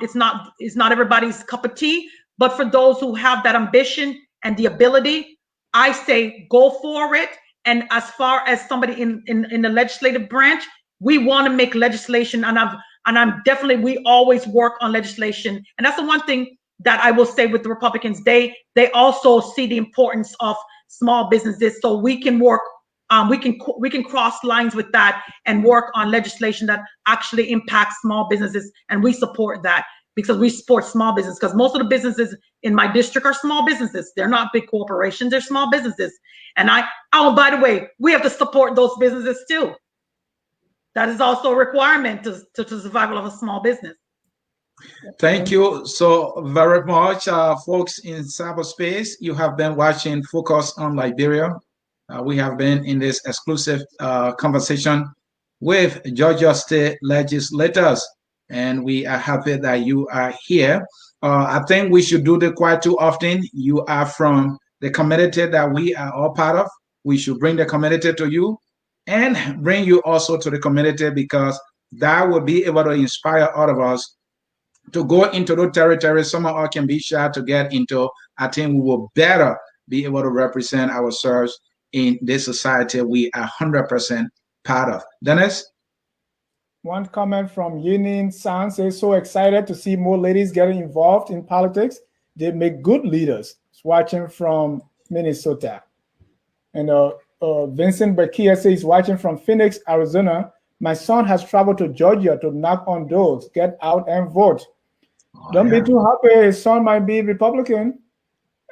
it's not everybody's cup of tea, but for those who have that ambition and the ability, I say go for it. And as far as somebody in the legislative branch, we want to make legislation, and I'm definitely, we always work on legislation. And that's the one thing that I will say with the Republicans, they also see the importance of small businesses, so we can work, we can cross lines with that and work on legislation that actually impacts small businesses, and we support that because we support small business, because most of the businesses in my district are small businesses. They're not big corporations, they're small businesses. And by the way, we have to support those businesses too. That is also a requirement to survival of a small business.
Thank you so very much, folks in cyberspace. You have been watching Focus on Liberia. We have been in this exclusive conversation with Georgia State legislators, and we are happy that you are here. I think we should do that quite too often. You are from the community that we are all part of. We should bring the community to you and bring you also to the community, because that will be able to inspire all of us to go into those territories some of us can be shy to get into. I think we will better be able to represent ourselves in this society we are 100% part of. Dennis?
One comment from Yinin San says, so excited to see more ladies getting involved in politics. They make good leaders. It's watching from Minnesota. And Vincent Bakia says he's watching from Phoenix, Arizona. My son has traveled to Georgia to knock on doors, get out and vote. Don't be too happy. His son might be Republican.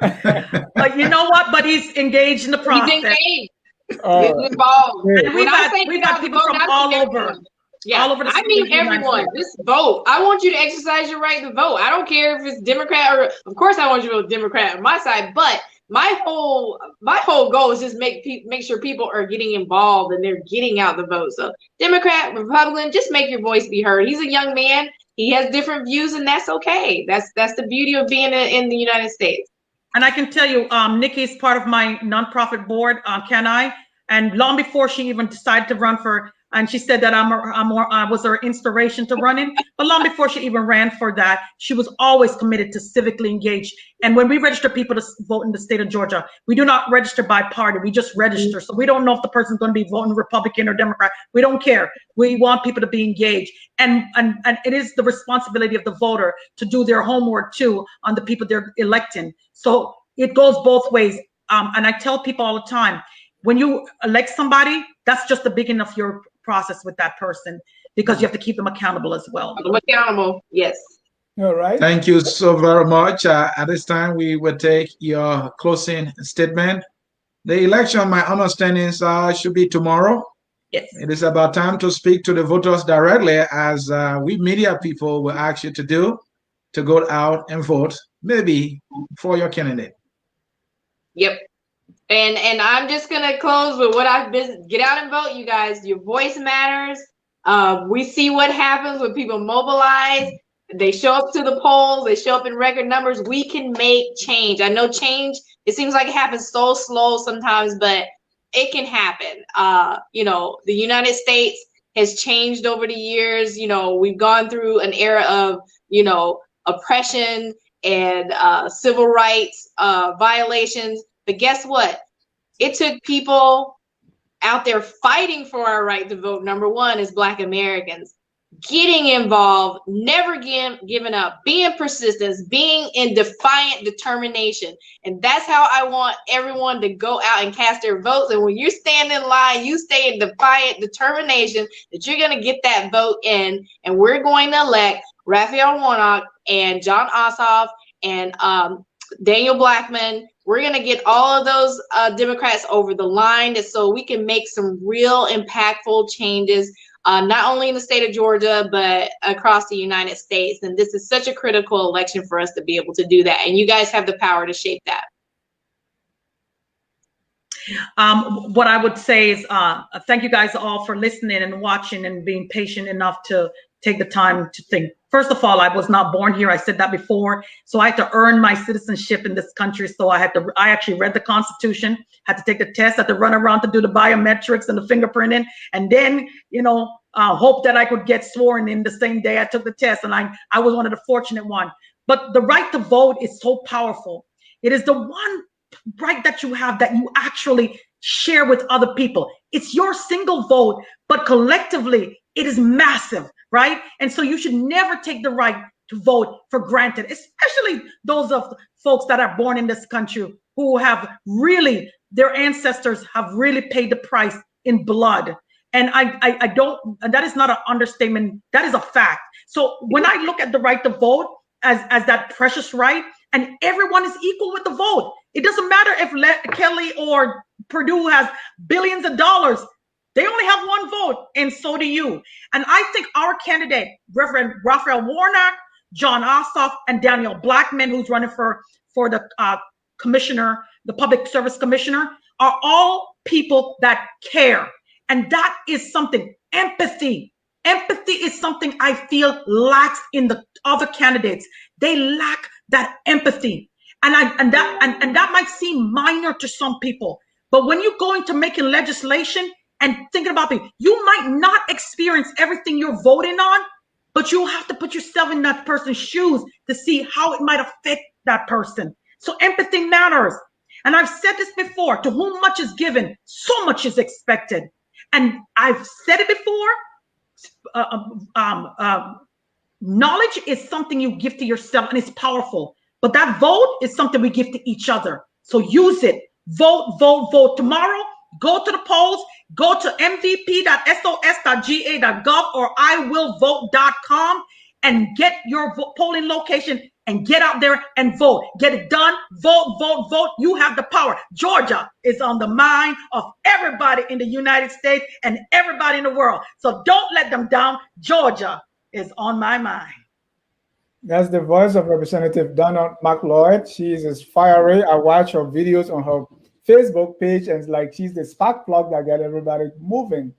But you know what? But he's engaged in the process.
He's engaged. He's involved.
And we've got people from all over.
Yeah,
all over the
I mean everyone. Just vote. I want you to exercise your right to vote. I don't care if it's Democrat or, of course, I want you to vote Democrat on my side. But my whole goal is just make sure people are getting involved and they're getting out the vote. So Democrat, Republican, just make your voice be heard. He's a young man. He has different views, and that's okay. That's the beauty of being in the United States.
And I can tell you, Nikki is part of my nonprofit board, Can I? And long before she even decided to run for, and she said that I was her inspiration to running, but long before she even ran for that, she was always committed to civically engage. And when we register people to vote in the state of Georgia, we do not register by party, we just register. So we don't know if the person's going to be voting Republican or Democrat. We don't care. We want people to be engaged. And it is the responsibility of the voter to do their homework too on the people they're electing. So it goes both ways. And I tell people all the time, when you elect somebody, that's just the beginning of your process with that person, because you have to keep them accountable as well.
Accountable, yes.
All right.
Thank you so very much. At this time, we will take your closing statement. The election, my understanding, should be tomorrow.
Yes.
It is about time to speak to the voters directly, as we media people will ask you to do, to go out and vote, maybe for your candidate.
Yep. And I'm just gonna close with what I've been. Get out and vote, you guys. Your voice matters. We see what happens when people mobilize. They show up to the polls. They show up in record numbers. We can make change. I know change, it seems like it happens so slow sometimes, but it can happen. The United States has changed over the years. We've gone through an era of, oppression and civil rights violations. But guess what? It took people out there fighting for our right to vote, number one, as Black Americans, getting involved, never giving up, being persistent, being in defiant determination. And that's how I want everyone to go out and cast their votes. And when you stand in line, you stay in defiant determination that you're going to get that vote in. And we're going to elect Raphael Warnock and John Ossoff and Daniel Blackman. We're going to get all of those Democrats over the line so we can make some real impactful changes, not only in the state of Georgia, but across the United States. And this is such a critical election for us to be able to do that. And you guys have the power to shape that.
What I would say is thank you guys all for listening and watching and being patient enough to take the time to think. First of all, I was not born here. I said that before. So I had to earn my citizenship in this country. So I actually read the Constitution, had to take the test, had to run around to do the biometrics and the fingerprinting, and then, hope that I could get sworn in the same day I took the test. And I was one of the fortunate ones. But the right to vote is so powerful. It is the one right that you have that you actually share with other people. It's your single vote, but collectively it is massive, right? And so you should never take the right to vote for granted, especially those of folks that are born in this country who have really, their ancestors have really paid the price in blood. And I don't, and that is not an understatement, that is a fact. So when I look at the right to vote as that precious right, and everyone is equal with the vote. It doesn't matter if Kelly or Purdue has billions of dollars. They only have one vote, and so do you. And I think our candidate, Reverend Raphael Warnock, John Ossoff, and Daniel Blackman, who's running for the commissioner, the public service commissioner, are all people that care. And that is something, empathy. Empathy is something I feel lacks in the other candidates. They lack that empathy. And that might seem minor to some people, but when you go into making legislation and thinking about people, you might not experience everything you're voting on, but you have to put yourself in that person's shoes to see how it might affect that person. So empathy matters. And I've said this before, to whom much is given, so much is expected. And I've said it before, knowledge is something you give to yourself and it's powerful. But that vote is something we give to each other. So use it. Vote, vote, vote. Tomorrow, go to the polls, go to mvp.sos.ga.gov or iwillvote.com and get your polling location and get out there and vote. Get it done. Vote, vote, vote. You have the power. Georgia is on the mind of everybody in the United States and everybody in the world. So don't let them down. Georgia is on my mind.
That's the voice of Representative Donna McLeod. She is fiery. I watch her videos on her Facebook page, and it's like she's the spark plug that got everybody moving.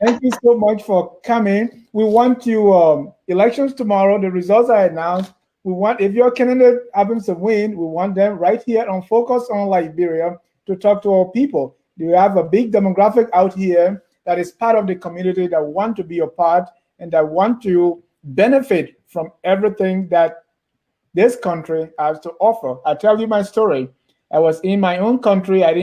Thank you so much for coming. We want you elections tomorrow. The results are announced. We want, if your candidate happens to win, we want them right here on Focus on Liberia to talk to our people. We have a big demographic out here that is part of the community that want to be a part and that want to benefit from everything that this country has to offer. I tell you my story. I was in my own country. I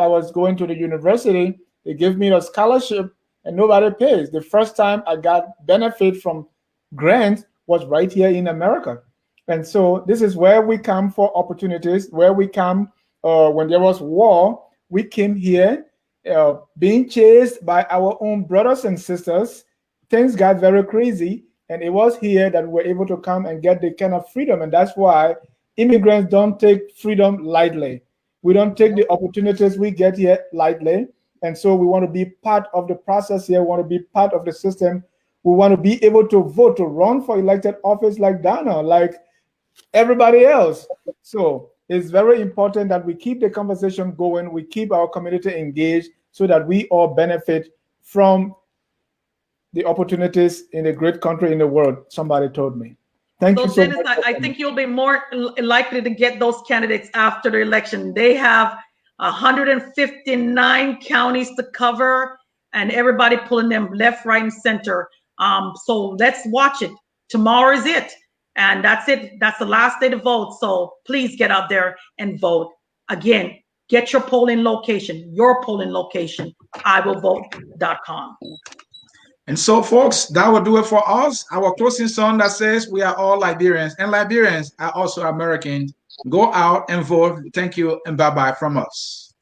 was going to the university. They gave me a scholarship and nobody pays. The first time I got benefit from grants was right here in America. And so this is where we come for opportunities, where we come when there was war, we came here being chased by our own brothers and sisters. Things got very crazy. And it was here that we were able to come and get the kind of freedom. And that's why immigrants don't take freedom lightly. We don't take the opportunities we get here lightly. And so we want to be part of the process here. We want to be part of the system. We want to be able to vote, to run for elected office like Donna, like everybody else. So it's very important that we keep the conversation going. We keep our community engaged so that we all benefit from the opportunities in a great country in the world, somebody told me. Thank you so much.
I think you'll be more likely to get those candidates after the election. They have 159 counties to cover and everybody pulling them left, right, and center. So let's watch it. Tomorrow is it. And that's it. That's the last day to vote. So please get out there and vote. Again, get your polling location, iwillvote.com.
And so, folks, that will do it for us. Our closing song that says we are all Liberians, and Liberians are also Americans. Go out and vote. Thank you, and bye-bye from us.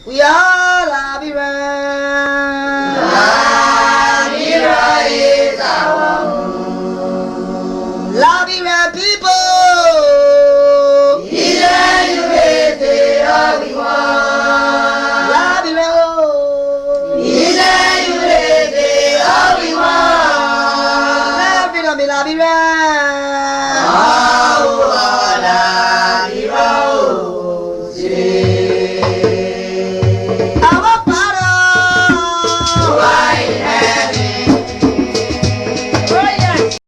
We are Liberians.